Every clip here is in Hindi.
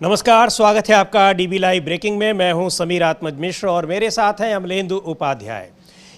नमस्कार, स्वागत है आपका डीबी लाइव ब्रेकिंग में। मैं हूं समीर आत्मज मिश्र और मेरे साथ हैं अमलेंदु उपाध्याय।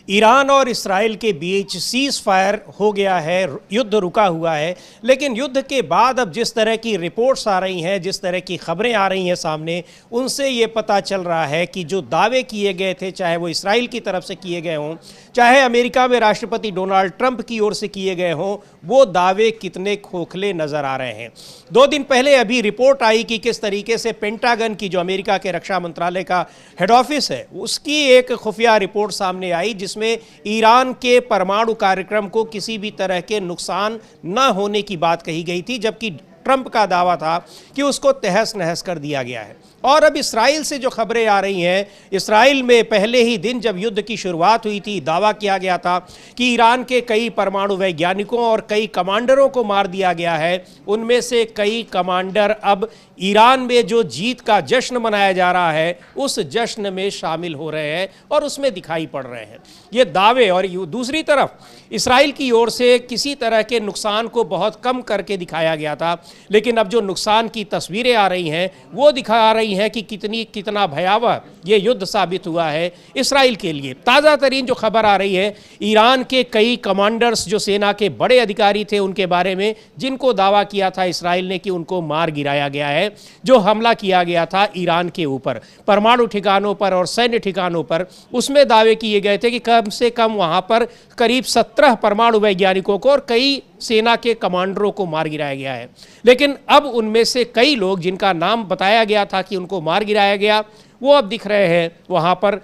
ईरान और इस्राइल के बीच सीज फायर हो गया है, युद्ध रुका हुआ है, लेकिन युद्ध के बाद अब जिस तरह की रिपोर्ट्स आ रही हैं, जिस तरह की खबरें आ रही हैं सामने, उनसे ये पता चल रहा है कि जो दावे किए गए थे, चाहे वो इस्राइल की तरफ से किए गए हों, चाहे अमेरिका में राष्ट्रपति डोनाल्ड ट्रंप की ओर से किए गए हों, वो दावे कितने खोखले नज़र आ रहे हैं। 2 दिन पहले अभी रिपोर्ट आई कि किस तरीके से पेंटागन की, जो अमेरिका के रक्षा मंत्रालय का हेड ऑफिस है, उसकी एक खुफिया रिपोर्ट सामने आई जिसमें ईरान के परमाणु कार्यक्रम को किसी भी तरह के नुकसान न होने की बात कही गई थी, जबकि ट्रंप का दावा था कि उसको तहस नहस कर दिया गया है। और अब इसराइल से जो खबरें आ रही हैं, इसराइल में पहले ही दिन जब युद्ध की शुरुआत हुई थी, दावा किया गया था कि ईरान के कई परमाणु वैज्ञानिकों और कई कमांडरों को मार दिया गया है। उनमें से कई कमांडर अब ईरान में जो जीत का जश्न मनाया जा रहा है, उस जश्न में शामिल हो रहे हैं और उसमें दिखाई पड़ रहे हैं ये दावे। और दूसरी तरफ इसराइल की ओर से किसी तरह के नुकसान को बहुत कम करके दिखाया गया था, लेकिन अब जो नुकसान की तस्वीरें आ रही हैं वो दिखा रही हैं कि कितना भयावह ये युद्ध साबित हुआ है इसराइल के लिए। ताज़ा तरीन जो खबर आ रही है, ईरान के कई कमांडर्स, जो सेना के बड़े अधिकारी थे, उनके बारे में, जिनको दावा किया था इसराइल ने कि उनको मार गिराया गया है, जो हमला किया गया था ईरान के ऊपर परमाणु ठिकानों पर और सैन्य ठिकानों पर, उसमें दावे किए गए थे कि कम से कम वहां पर करीब 17 परमाणु वैज्ञानिकों को और कई सेना के कमांडरों को मार गिराया गया है। लेकिन अब उनमें से कई लोग जिनका नाम बताया गया था कि उनको मार गिराया गया, वो अब दिख रहे हैं वहाँ पर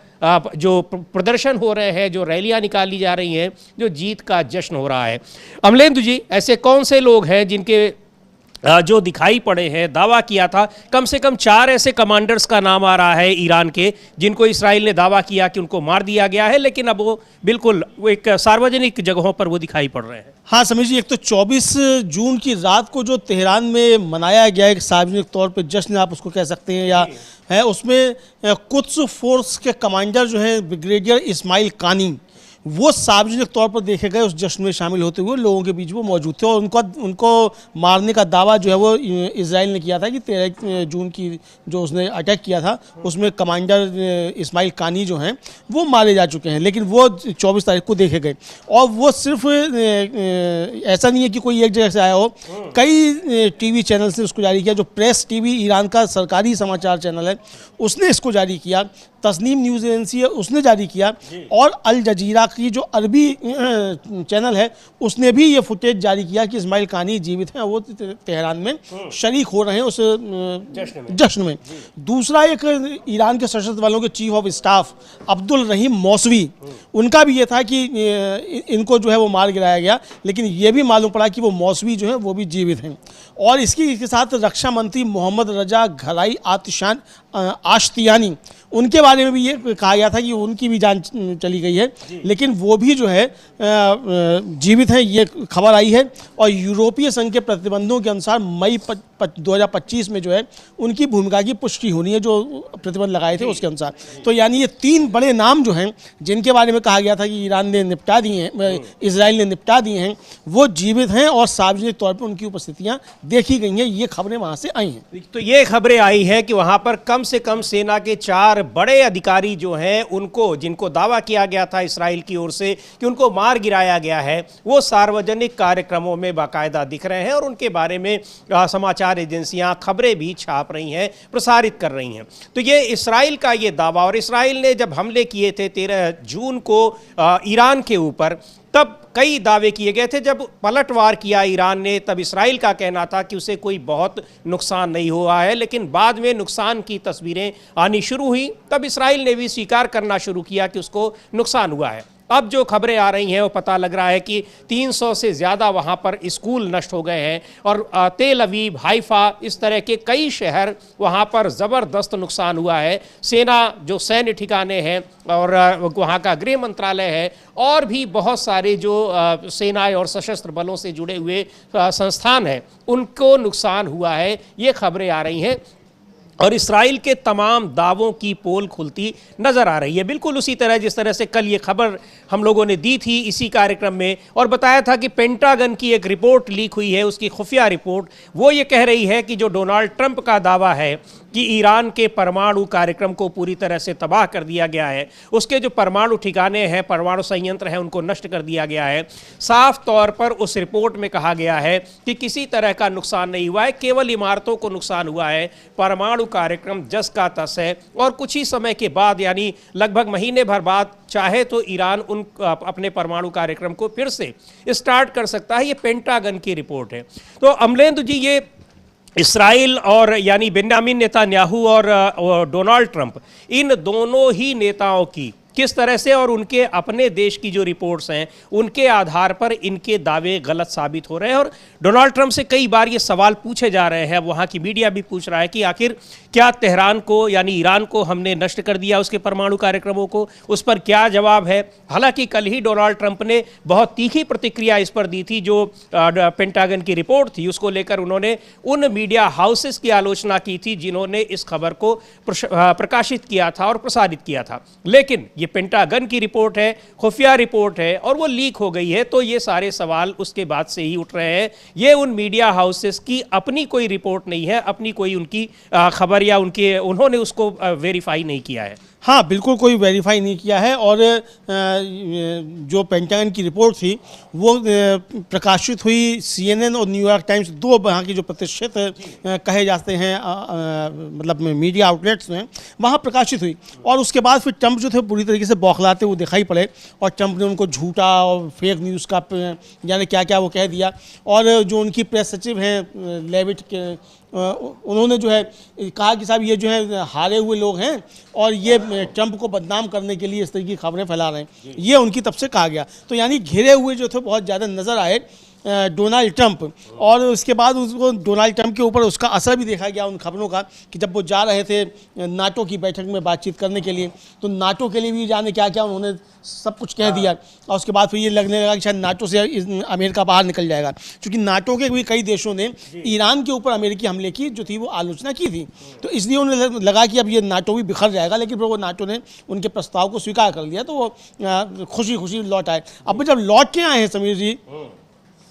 जो प्रदर्शन हो रहे हैं, जो रैलियाँ निकाली जा रही हैं, जो जीत का जश्न हो रहा है। अमलेंदु जी, ऐसे कौन से लोग हैं जिनके जो दिखाई पड़े हैं, दावा किया था? कम से कम 4 ऐसे कमांडर्स का नाम आ रहा है ईरान के, जिनको इसराइल ने दावा किया कि उनको मार दिया गया है, लेकिन अब वो बिल्कुल एक सार्वजनिक जगहों पर वो दिखाई पड़ रहे हैं। हाँ समीर जी, एक तो 24 जून की रात को जो तेहरान में मनाया गया एक सार्वजनिक तौर पे जश्न, आप उसको कह सकते हैं, या है, उसमें कुद्स फोर्स के कमांडर जो है ब्रिगेडियर इस्माइल कानी, वो सार्वजनिक तौर पर देखे गए। उस जश्न में शामिल होते हुए लोगों के बीच वो मौजूद थे और उनको मारने का दावा जो है वो इजराइल ने किया था कि 13 जून की जो उसने अटैक किया था, उसमें कमांडर इस्माइल कानी जो हैं वो मारे जा चुके हैं, लेकिन वो 24 तारीख को देखे गए। और वो सिर्फ ऐसा नहीं है कि कोई एक जगह से आया हो, कई टीवी चैनल ने उसको जारी किया। जो प्रेस टीवी, ईरान का सरकारी समाचार चैनल है, उसने इसको जारी किया। तस्नीम न्यूज़ एजेंसी है, उसने जारी किया। और अल जजीरा की जो अरबी चैनल है, उसने भी ये फुटेज जारी किया कि इस्माइल कानी जीवित हैं, वो तेहरान में शरीक हो रहे हैं उस जश्न में। दूसरा, एक ईरान के सशस्त्र बलों के chief of staff Abdul Rahim Mousavi, उनका भी ये था कि इनको जो है वो मार गिराया गया, लेकिन ये भी मालूम पड़ा कि वो मौसवी जो है वो भी जीवित हैं। और इसके साथ रक्षा मंत्री मोहम्मद रजा घराई आतिशान आश्तियानी, उनके बारे में भी ये कहा गया था कि उनकी भी जान चली गई है, लेकिन वो भी जो है जीवित हैं, ये खबर आई है। और यूरोपीय संघ के प्रतिबंधों के अनुसार मई 2025 में जो है उनकी भूमिका की पुष्टि होनी है, जो प्रतिबंध लगाए थे उसके अनुसार। तो यानी ये 3 बड़े नाम जो हैं, जिनके बारे में कहा गया था कि ईरान ने निपटा दिए हैं, इजराइल ने निपटा दिए हैं, वो जीवित हैं और सार्वजनिक तौर पर उनकी उपस्थितियाँ देखी गई हैं। ये खबरें वहाँ से आई हैं। तो ये खबरें आई हैं कि वहाँ पर कम से कम सेना के 4 बड़े अधिकारी जो हैं, उनको, जिनको दावा किया गया था इसराइल की ओर से कि उनको मार गिराया गया है, वो सार्वजनिक कार्यक्रमों में बाकायदा दिख रहे हैं और उनके बारे में समाचार एजेंसियां खबरें भी छाप रही हैं, प्रसारित कर रही हैं। तो ये इसराइल का ये दावा, और इसराइल ने जब हमले किए थे 13 जून को ईरान के ऊपर, तब कई दावे किए गए थे। जब पलटवार किया ईरान ने, तब इसराइल का कहना था कि उसे कोई बहुत नुकसान नहीं हुआ है, लेकिन बाद में नुकसान की तस्वीरें आनी शुरू हुई, तब इसराइल ने भी स्वीकार करना शुरू किया कि उसको नुकसान हुआ है। अब जो खबरें आ रही हैं वो पता लग रहा है कि 300 से ज़्यादा वहाँ पर स्कूल नष्ट हो गए हैं और तेल अवीव, हाइफा, इस तरह के कई शहर, वहाँ पर ज़बरदस्त नुकसान हुआ है। सेना, जो सैन्य ठिकाने हैं और वहाँ का गृह मंत्रालय है, और भी बहुत सारे जो सेनाएं और सशस्त्र बलों से जुड़े हुए संस्थान हैं, उनको नुकसान हुआ है, ये खबरें आ रही हैं। और इसराइल के तमाम दावों की पोल खुलती नजर आ रही है। बिल्कुल उसी तरह जिस तरह से कल ये खबर हम लोगों ने दी थी इसी कार्यक्रम में और बताया था कि पेंटागन की एक रिपोर्ट लीक हुई है, उसकी खुफिया रिपोर्ट, वो ये कह रही है कि जो डोनाल्ड ट्रंप का दावा है कि ईरान के परमाणु कार्यक्रम को पूरी तरह से तबाह कर दिया गया है, उसके जो परमाणु ठिकाने हैं, परमाणु संयंत्र हैं, उनको नष्ट कर दिया गया है। साफ तौर पर उस रिपोर्ट में कहा गया है कि किसी तरह का नुकसान नहीं हुआ है, केवल इमारतों को नुकसान हुआ है। परमाणु कार्यक्रम जस का तस है और कुछ ही समय के बाद यानी लगभग महीने भर बाद चाहे तो ईरान उन अपने परमाणु कार्यक्रम को फिर से स्टार्ट कर सकता है। ये पेंटागन की रिपोर्ट है। तो अमलेंदु जी, ये इसराइल और यानी बेंजामिन नेतन्याहू और डोनाल्ड ट्रंप, इन दोनों ही नेताओं की किस तरह से और उनके अपने देश की जो रिपोर्ट्स हैं उनके आधार पर इनके दावे गलत साबित हो रहे हैं। और डोनाल्ड ट्रंप से कई बार ये सवाल पूछे जा रहे हैं, वहाँ की मीडिया भी पूछ रहा है कि आखिर क्या तेहरान को यानी ईरान को हमने नष्ट कर दिया उसके परमाणु कार्यक्रमों को, उस पर क्या जवाब है। हालांकि कल ही डोनाल्ड ट्रंप ने बहुत तीखी प्रतिक्रिया इस पर दी थी, जो पेंटागन की रिपोर्ट थी उसको लेकर उन्होंने उन मीडिया हाउसेस की आलोचना की थी जिन्होंने इस खबर को प्रकाशित किया था और प्रसारित किया था। लेकिन ये पेंटागन की रिपोर्ट है, खुफिया रिपोर्ट है और वो लीक हो गई है, तो ये सारे सवाल उसके बाद से ही उठ रहे हैं। ये उन मीडिया हाउसेस की अपनी कोई रिपोर्ट नहीं है, अपनी कोई उनकी खबर या उन्होंने उसको वेरीफाई नहीं किया है। हाँ, बिल्कुल कोई वेरीफाई नहीं किया है। और जो पेंटागन की रिपोर्ट थी वो प्रकाशित हुई CNN और न्यूयॉर्क टाइम्स, दो वहाँ की जो प्रतिष्ठित कहे जाते हैं मतलब मीडिया आउटलेट्स हैं, वहाँ प्रकाशित हुई। और उसके बाद फिर ट्रंप जो थे पूरी तरीके से बौखलाते हुए दिखाई पड़े और ट्रंप ने उनको झूठा और फेक न्यूज़ का यानी क्या क्या वो कह दिया। और जो उनकी प्रेस सचिव हैं लेविट के, उन्होंने जो है कहा कि साहब ये जो है हारे हुए लोग हैं और ये ट्रंप को बदनाम करने के लिए इस तरह की खबरें फैला रहे हैं, ये उनकी तरफ से कहा गया। तो यानी घिरे हुए जो थे बहुत ज़्यादा नज़र आए डोनाल्ड ट्रंप। और उसके बाद उसको डोनाल्ड ट्रंप के ऊपर उसका असर भी देखा गया उन खबरों का कि जब वो जा रहे थे नाटो की बैठक में बातचीत करने के लिए, तो नाटो के लिए भी जाने क्या क्या उन्होंने सब कुछ कह दिया। और उसके बाद फिर ये लगने लगा कि शायद नाटो से अमेरिका बाहर निकल जाएगा, क्योंकि नाटो के भी कई देशों ने ईरान के ऊपर अमेरिकी हमले की जो थी वो आलोचना की थी। तो इसलिए उन्हें लगा कि अब ये नाटो भी बिखर जाएगा, लेकिन फिर वो नाटो ने उनके प्रस्ताव को स्वीकार कर लिया, तो वो खुशी खुशी लौट आए। अब जब लौट के आए हैं समीर जी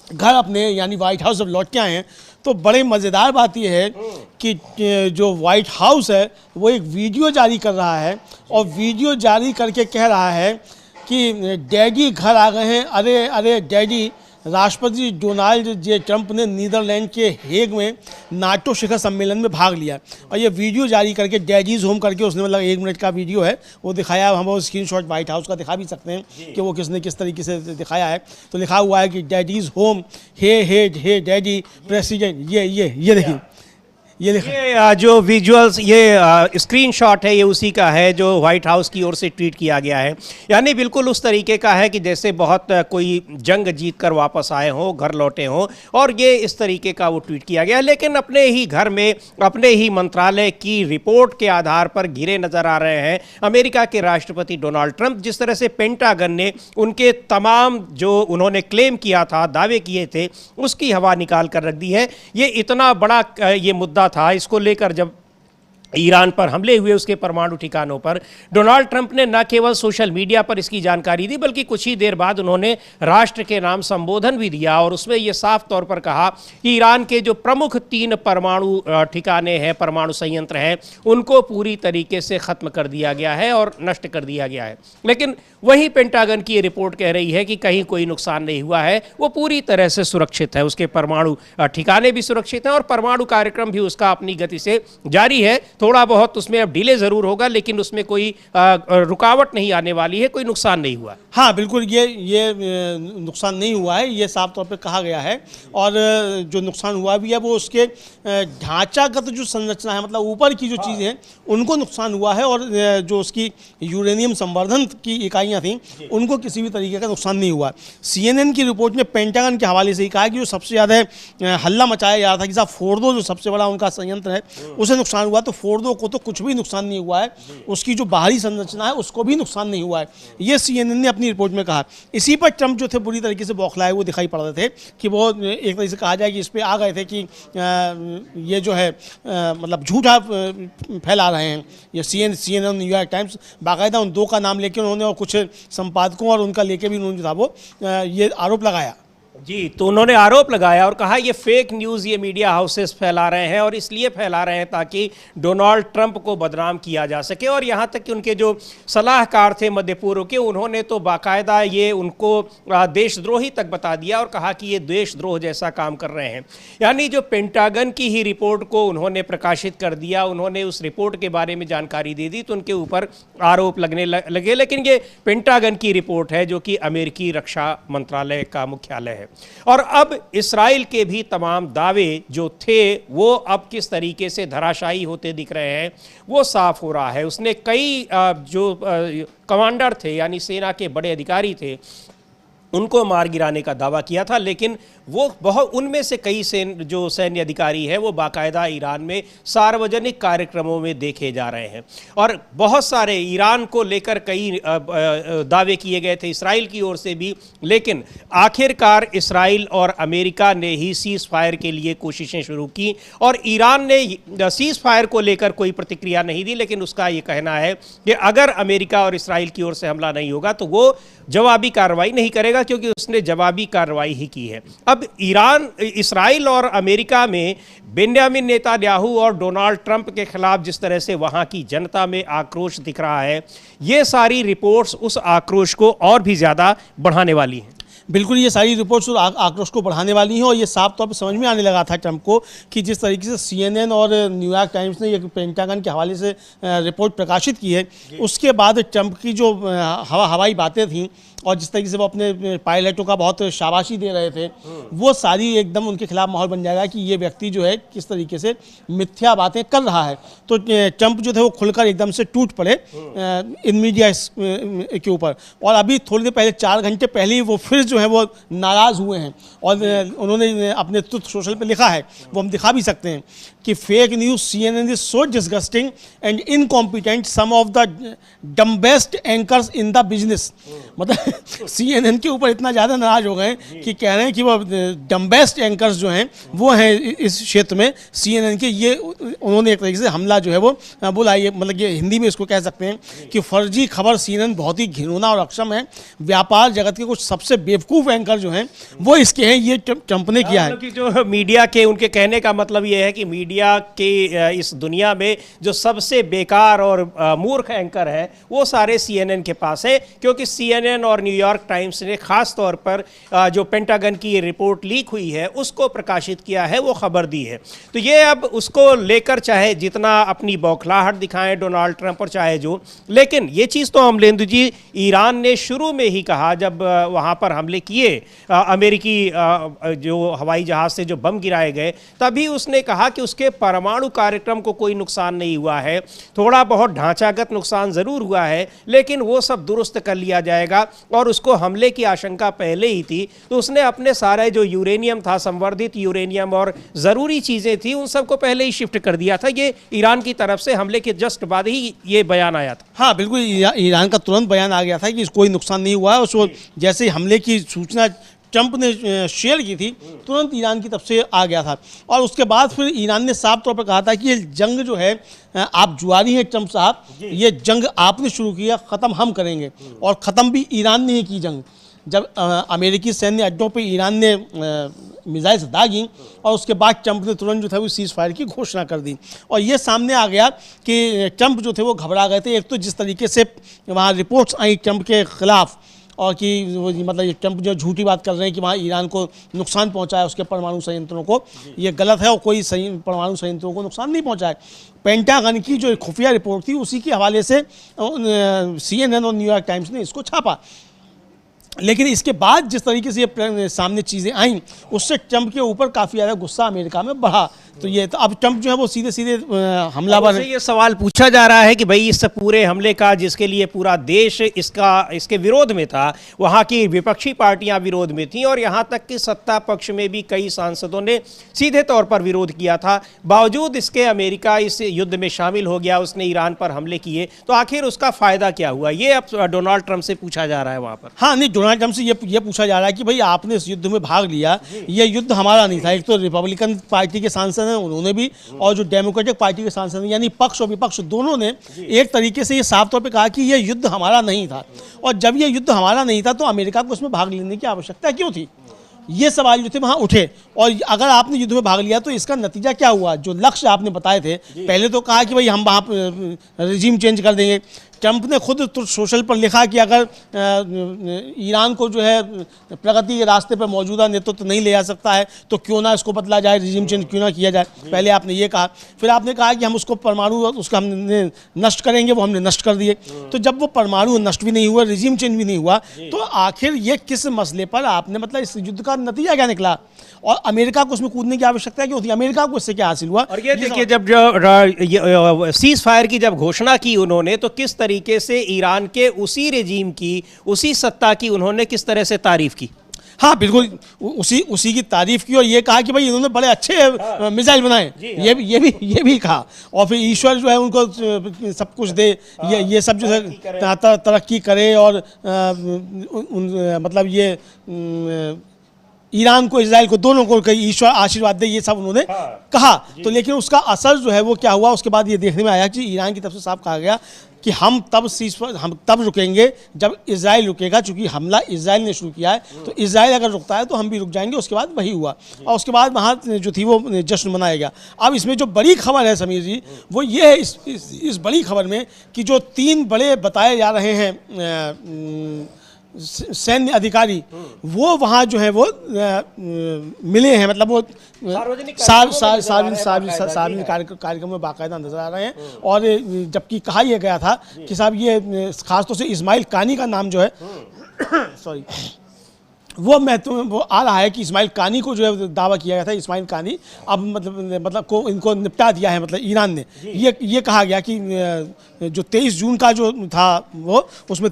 घर अपने यानी व्हाइट हाउस जब लौट के आए हैं, तो बड़े मज़ेदार बात यह है कि जो व्हाइट हाउस है वो एक वीडियो जारी कर रहा है और वीडियो जारी करके कह रहा है कि डैडी घर आ गए हैं। अरे अरे डैडी, राष्ट्रपति डोनाल्ड जे ट्रंप ने नीदरलैंड के हेग में नाटो शिखर सम्मेलन में भाग लिया। और ये वीडियो जारी करके डैडीज होम करके उसने मतलब 1 मिनट का वीडियो है वो दिखाया। हम वो स्क्रीनशॉट व्हाइट हाउस का दिखा भी सकते हैं कि वो किसने किस तरीके से दिखाया है। तो लिखा हुआ है कि डैडीज होम, हे डैडी प्रेसिडेंट, ये देखिए ये जो विजुअल्स, ये स्क्रीनशॉट है, ये उसी का है जो व्हाइट हाउस की ओर से ट्वीट किया गया है। यानी बिल्कुल उस तरीके का है कि जैसे बहुत कोई जंग जीत कर वापस आए हों, घर लौटे हों, और ये इस तरीके का वो ट्वीट किया गया। लेकिन अपने ही घर में अपने ही मंत्रालय की रिपोर्ट के आधार पर घिरे नजर आ रहे हैं अमेरिका के राष्ट्रपति डोनाल्ड ट्रंप। जिस तरह से पेंटागन ने उनके तमाम जो उन्होंने क्लेम किया था, दावे किए थे, उसकी हवा निकाल कर रख दी है। ये इतना बड़ा ये मुद्दा था, इसको लेकर जब ईरान पर हमले हुए उसके परमाणु ठिकानों पर, डोनाल्ड ट्रंप ने न केवल सोशल मीडिया पर इसकी जानकारी दी, बल्कि कुछ ही देर बाद उन्होंने राष्ट्र के नाम संबोधन भी दिया और उसमें यह साफ तौर पर कहा कि ईरान के जो प्रमुख 3 परमाणु ठिकाने हैं, परमाणु संयंत्र हैं, उनको पूरी तरीके से ख़त्म कर दिया गया है और नष्ट कर दिया गया है। लेकिन वही पेंटागन की ये रिपोर्ट कह रही है कि कहीं कोई नुकसान नहीं हुआ है, वो पूरी तरह से सुरक्षित है, उसके परमाणु ठिकाने भी सुरक्षित हैं और परमाणु कार्यक्रम भी उसका अपनी गति से जारी है। थोड़ा बहुत उसमें अब डिले ज़रूर होगा, लेकिन उसमें कोई रुकावट नहीं आने वाली है, कोई नुकसान नहीं हुआ। हाँ बिल्कुल, ये नुकसान नहीं हुआ है, ये साफ तौर पे कहा गया है। और जो नुकसान हुआ भी है वो उसके ढांचागत जो संरचना है, मतलब ऊपर की जो चीज़ें हैं उनको नुकसान हुआ है, और जो उसकी यूरेनियम संवर्धन की इकाइयाँ थीं उनको किसी भी तरीके का नुकसान नहीं हुआ। CNN की रिपोर्ट में पेंटागन के हवाले से ही कहा कि जो सबसे ज़्यादा हल्ला मचाया जा रहा था कि साहब फोर्डो जो सबसे बड़ा उनका संयंत्र है उसे नुकसान हुआ, तो फोर्डो को तो कुछ भी नुकसान नहीं हुआ है, उसकी जो बाहरी संरचना है उसको भी नुकसान नहीं हुआ है। ये CNN ने अपनी अपनी रिपोर्ट में कहा। इसी पर ट्रंप जो थे बुरी तरीके से बौखलाए हुए दिखाई पड़ रहे थे कि वो एक तरीके से कहा जाए कि इस पर आ गए थे कि ये जो है मतलब झूठा फैला रहे हैं। ये CNN, न्यूयॉर्क टाइम्स, बाकायदा उन दो का नाम लेके उन्होंने और कुछ संपादकों और उनका लेके भी उन्होंने जो था वो ये आरोप लगाया। जी, तो उन्होंने आरोप लगाया और कहा ये फेक न्यूज़ ये मीडिया हाउसेस फैला रहे हैं और इसलिए फैला रहे हैं ताकि डोनाल्ड ट्रंप को बदनाम किया जा सके। और यहाँ तक कि उनके जो सलाहकार थे मध्य पूर्व के, उन्होंने तो बाकायदा ये उनको देशद्रोही तक बता दिया और कहा कि ये देशद्रोह जैसा काम कर रहे हैं। यानी जो पेंटागन की ही रिपोर्ट को उन्होंने प्रकाशित कर दिया, उन्होंने उस रिपोर्ट के बारे में जानकारी दे दी तो उनके ऊपर आरोप लगने लगे। लेकिन ये पेंटागन की रिपोर्ट है जो कि अमेरिकी रक्षा मंत्रालय का मुख्यालय है। और अब इस्राइल के भी तमाम दावे जो थे वो अब किस तरीके से धराशायी होते दिख रहे हैं वो साफ हो रहा है। उसने कई जो कमांडर थे यानी सेना के बड़े अधिकारी थे उनको मार गिराने का दावा किया था, लेकिन वो बहुत उनमें से कई जो सैन्य अधिकारी हैं वो बाकायदा ईरान में सार्वजनिक कार्यक्रमों में देखे जा रहे हैं। और बहुत सारे ईरान को लेकर कई दावे किए गए थे इस्राइल की ओर से भी, लेकिन आखिरकार इस्राइल और अमेरिका ने ही सीज़ फायर के लिए कोशिशें शुरू की और ईरान ने सीज़ फायर को लेकर कोई प्रतिक्रिया नहीं दी। लेकिन उसका ये कहना है कि अगर अमेरिका और इस्राइल की ओर से हमला नहीं होगा तो वो जवाबी कार्रवाई नहीं करेगा, क्योंकि उसने जवाबी कार्रवाई ही की है। अब इस्राइल और अमेरिका में बेंजामिन नेतन्याहू और डोनाल्ड ट्रंप के खिलाफ जिस तरह से वहाँ की जनता में आक्रोश दिख रहा है, ये सारी रिपोर्ट्स उस आक्रोश को और भी ज़्यादा बढ़ाने वाली हैं। बिल्कुल, ये सारी रिपोर्ट्स और आक्रोश को बढ़ाने वाली हैं और ये साफ तौर पर समझ में आने लगा था ट्रंप को कि जिस तरीके से CNN और न्यूयॉर्क टाइम्स ने ये पेंटागन के हवाले से रिपोर्ट प्रकाशित की है, उसके बाद ट्रंप की जो हवाई बातें थीं और जिस तरीके से वो अपने पायलटों का बहुत शाबाशी दे रहे थे, वो सारी एकदम उनके खिलाफ माहौल बन जाएगा कि ये व्यक्ति जो है किस तरीके से मिथ्या बातें कर रहा है। तो ट्रंप जो थे वो खुलकर एकदम से टूट पड़े इन मीडिया के ऊपर। और अभी थोड़ी देर पहले, 4 घंटे पहले ही वो फिर जो है वो नाराज़ हुए हैं और उन्होंने अपने ट्रुथ सोशल पे लिखा है, वो हम दिखा भी सकते हैं कि fake news CNN is so disgusting and incompetent, some of the dumbest anchors in the business. मतलब CNN के ऊपर इतना ज़्यादा नाराज हो गए कि कह रहे हैं कि वो डम्बेस्ट एंकर्स जो हैं वो हैं इस क्षेत्र में CNN के। ये उन्होंने एक तरीके से हमला जो है वो बोला। ये मतलब ये हिंदी में इसको कह सकते हैं कि फर्जी खबर CNN बहुत ही घिनौना और अक्षम है। व्यापार जगत के कुछ सबसे बेवकूफ़ एंकर जो हैं वो इसके हैं, ये ट्रंप ने किया है। कि जो मीडिया के, उनके कहने का मतलब ये है कि मीडिया के इस दुनिया में जो सबसे बेकार और मूर्ख एंकर है वो सारे CNN के पास है, क्योंकि CNN और न्यूयॉर्क टाइम्स ने खास तौर पर जो पेंटागन की रिपोर्ट लीक हुई है उसको प्रकाशित किया है, वो खबर दी है। तो ये अब उसको लेकर चाहे जितना अपनी बौखलाहट दिखाएं डोनाल्ड ट्रंप और चाहे जो, लेकिन ये चीज़ तो अमलेंदु जी ईरान ने शुरू में ही कहा जब वहाँ पर हमले किए अमेरिकी जो हवाई जहाज़ से जो बम गिराए गए, तभी उसने कहा कि उसके परमाणु कार्यक्रम को कोई नुकसान नहीं हुआ है, थोड़ा बहुत ढांचागत नुकसान ज़रूर हुआ है लेकिन वो सब दुरुस्त कर लिया जाएगा। और उसको हमले की आशंका पहले ही थी, तो उसने अपने सारे जो यूरेनियम था, संवर्धित यूरेनियम और ज़रूरी चीज़ें थी, उन सबको पहले ही शिफ्ट कर दिया था। ये ईरान की तरफ से हमले के जस्ट बाद ही ये बयान आया था। हाँ बिल्कुल, ईरान का तुरंत बयान आ गया था कि कोई नुकसान नहीं हुआ है। उसको जैसे ही हमले की सूचना ट्रंप ने शेयर की थी, तुरंत ईरान की तरफ से आ गया था। और उसके बाद फिर ईरान ने साफ तौर पर कहा था कि ये जंग जो है आप जुआरी हैं ट्रंप साहब, ये जंग आपने शुरू किया, ख़त्म हम करेंगे। और ख़त्म भी ईरान ने ही की जंग। जब अमेरिकी सैन्य अड्डों पर ईरान ने मिसाइल से दागी और उसके बाद ट्रंप ने तुरंत जो था वो सीज़ फायर की घोषणा कर दी। और ये सामने आ गया कि ट्रंप जो थे वो घबरा गए थे। एक तो जिस तरीके से वहाँ रिपोर्ट्स आई ट्रंप के ख़िलाफ़, और कि वो मतलब ये ट्रंप जो झूठी बात कर रहे हैं कि वहाँ ईरान को नुकसान पहुँचा है, उसके परमाणु संयंत्रों को, ये गलत है और कोई परमाणु संयंत्रों को नुकसान नहीं पहुँचा है। पेंटागन की जो खुफिया रिपोर्ट थी उसी के हवाले से CNN और न्यूयॉर्क टाइम्स ने इसको छापा। लेकिन इसके बाद जिस तरीके से ये सामने चीज़ें आईं, उससे ट्रंप के ऊपर काफ़ी ज़्यादा गुस्सा अमेरिका में बढ़ा। तो ये तो अब ट्रंप जो है वो सीधे सीधे हमलावर है। ये सवाल पूछा जा रहा है कि भाई इस पूरे हमले का, जिसके लिए पूरा देश इसके विरोध में था, वहाँ की विपक्षी पार्टियां विरोध में थीं और यहाँ तक कि सत्ता पक्ष में भी कई सांसदों ने सीधे तौर पर विरोध किया था, बावजूद इसके अमेरिका इस युद्ध में शामिल हो गया, उसने ईरान पर हमले किए, तो आखिर उसका फायदा क्या हुआ, ये अब डोनाल्ड ट्रंप से पूछा जा रहा है वहाँ पर। हाँ नहीं, डोनाल्ड ट्रंप से ये पूछा जा रहा है कि भाई आपने इस युद्ध में भाग लिया, ये युद्ध हमारा नहीं था। एक तो रिपब्लिकन पार्टी के सांसद हैं उन्होंने भी, और जो डेमोक्रेटिक पार्टी के सांसद हैं, यानी पक्ष और विपक्ष दोनों ने एक तरीके से ये साफ तौर पे कहा कि ये युद्ध हमारा नहीं था, और जब ये युद्ध हमारा नहीं था तो अमेरिका को उसमें भाग लेने की आवश्यकता क्यों थी। ये सवाल जो थे वहाँ उठे, और अगर आपने युद्ध में भाग लिया तो इसका नतीजा क्या हुआ। जो लक्ष्य आपने बताए थे, पहले तो कहा कि भाई हम वहाँ रिजीम चेंज कर देंगे। ट्रंप ने खुद तो सोशल पर लिखा कि अगर ईरान को जो है प्रगति के रास्ते पर मौजूदा नेतृत्व तो नहीं ले जा सकता है तो क्यों ना इसको बदला जाए, रिजीम चेंज क्यों ना किया जाए। पहले आपने ये कहा, फिर आपने कहा कि हम उसको परमाणु उसका हमने नष्ट करेंगे, वो हमने नष्ट कर दिए। तो जब वो परमाणु नष्ट भी नहीं हुआ, रिजीम चेंज भी नहीं हुआ, तो आखिर ये किस मसले पर आपने, मतलब इस युद्ध का नतीजा क्या निकला, और अमेरिका को उसमें कूदने की आवश्यकता क्यों थी, अमेरिका को इससे क्या हासिल हुआ। और ये देखिए, जब जो सीज फायर की जब घोषणा की उन्होंने, तो किस तरीके से ईरान के उसी रेजीम की, उसी सत्ता की उन्होंने किस तरह से तारीफ की। हाँ बिल्कुल, उसी की तारीफ की, और ये कहा कि भाई इन्होंने बड़े अच्छे मिसाइल बनाए, ये भी कहा, और फिर ईश्वर जो है उनको सब कुछ दे, ये सब जो है तरक्की करे, और मतलब ये ईरान को, इजराइल को, दोनों को ईश्वर आशीर्वाद दे, ये सब उन्होंने कहा। तो लेकिन उसका असर जो है वो क्या हुआ, उसके बाद ये देखने में आया कि ईरान की तरफ से साफ कहा गया कि हम तब रुकेंगे जब इजराइल रुकेगा, चूंकि हमला इजराइल ने शुरू किया है, तो इजराइल अगर रुकता है तो हम भी रुक जाएंगे। उसके बाद वही हुआ, और उसके बाद वहाँ जो थी वो जश्न मनाया गया। अब इसमें जो बड़ी खबर है समीर जी, वो ये है इस बड़ी खबर में कि जो 3 बड़े बताए जा रहे हैं सैन्य अधिकारी, वो वहाँ जो है वो मिले हैं, मतलब वो सार्वजनिक कार्यक्रम में बाकायदा नजर आ रहे हैं। और जबकि कहा यह गया था कि साहब ये खासतौर से इस्माइल कानी का नाम जो है सॉरी वो वो आ रहा है कि इस्माइल कानी को जो है दावा किया गया था, इस्माइल कानी अब मतलब को इनको निपटा दिया है, मतलब ईरान ने। ये कहा गया कि जो 23 जून का जो था वो, उसमें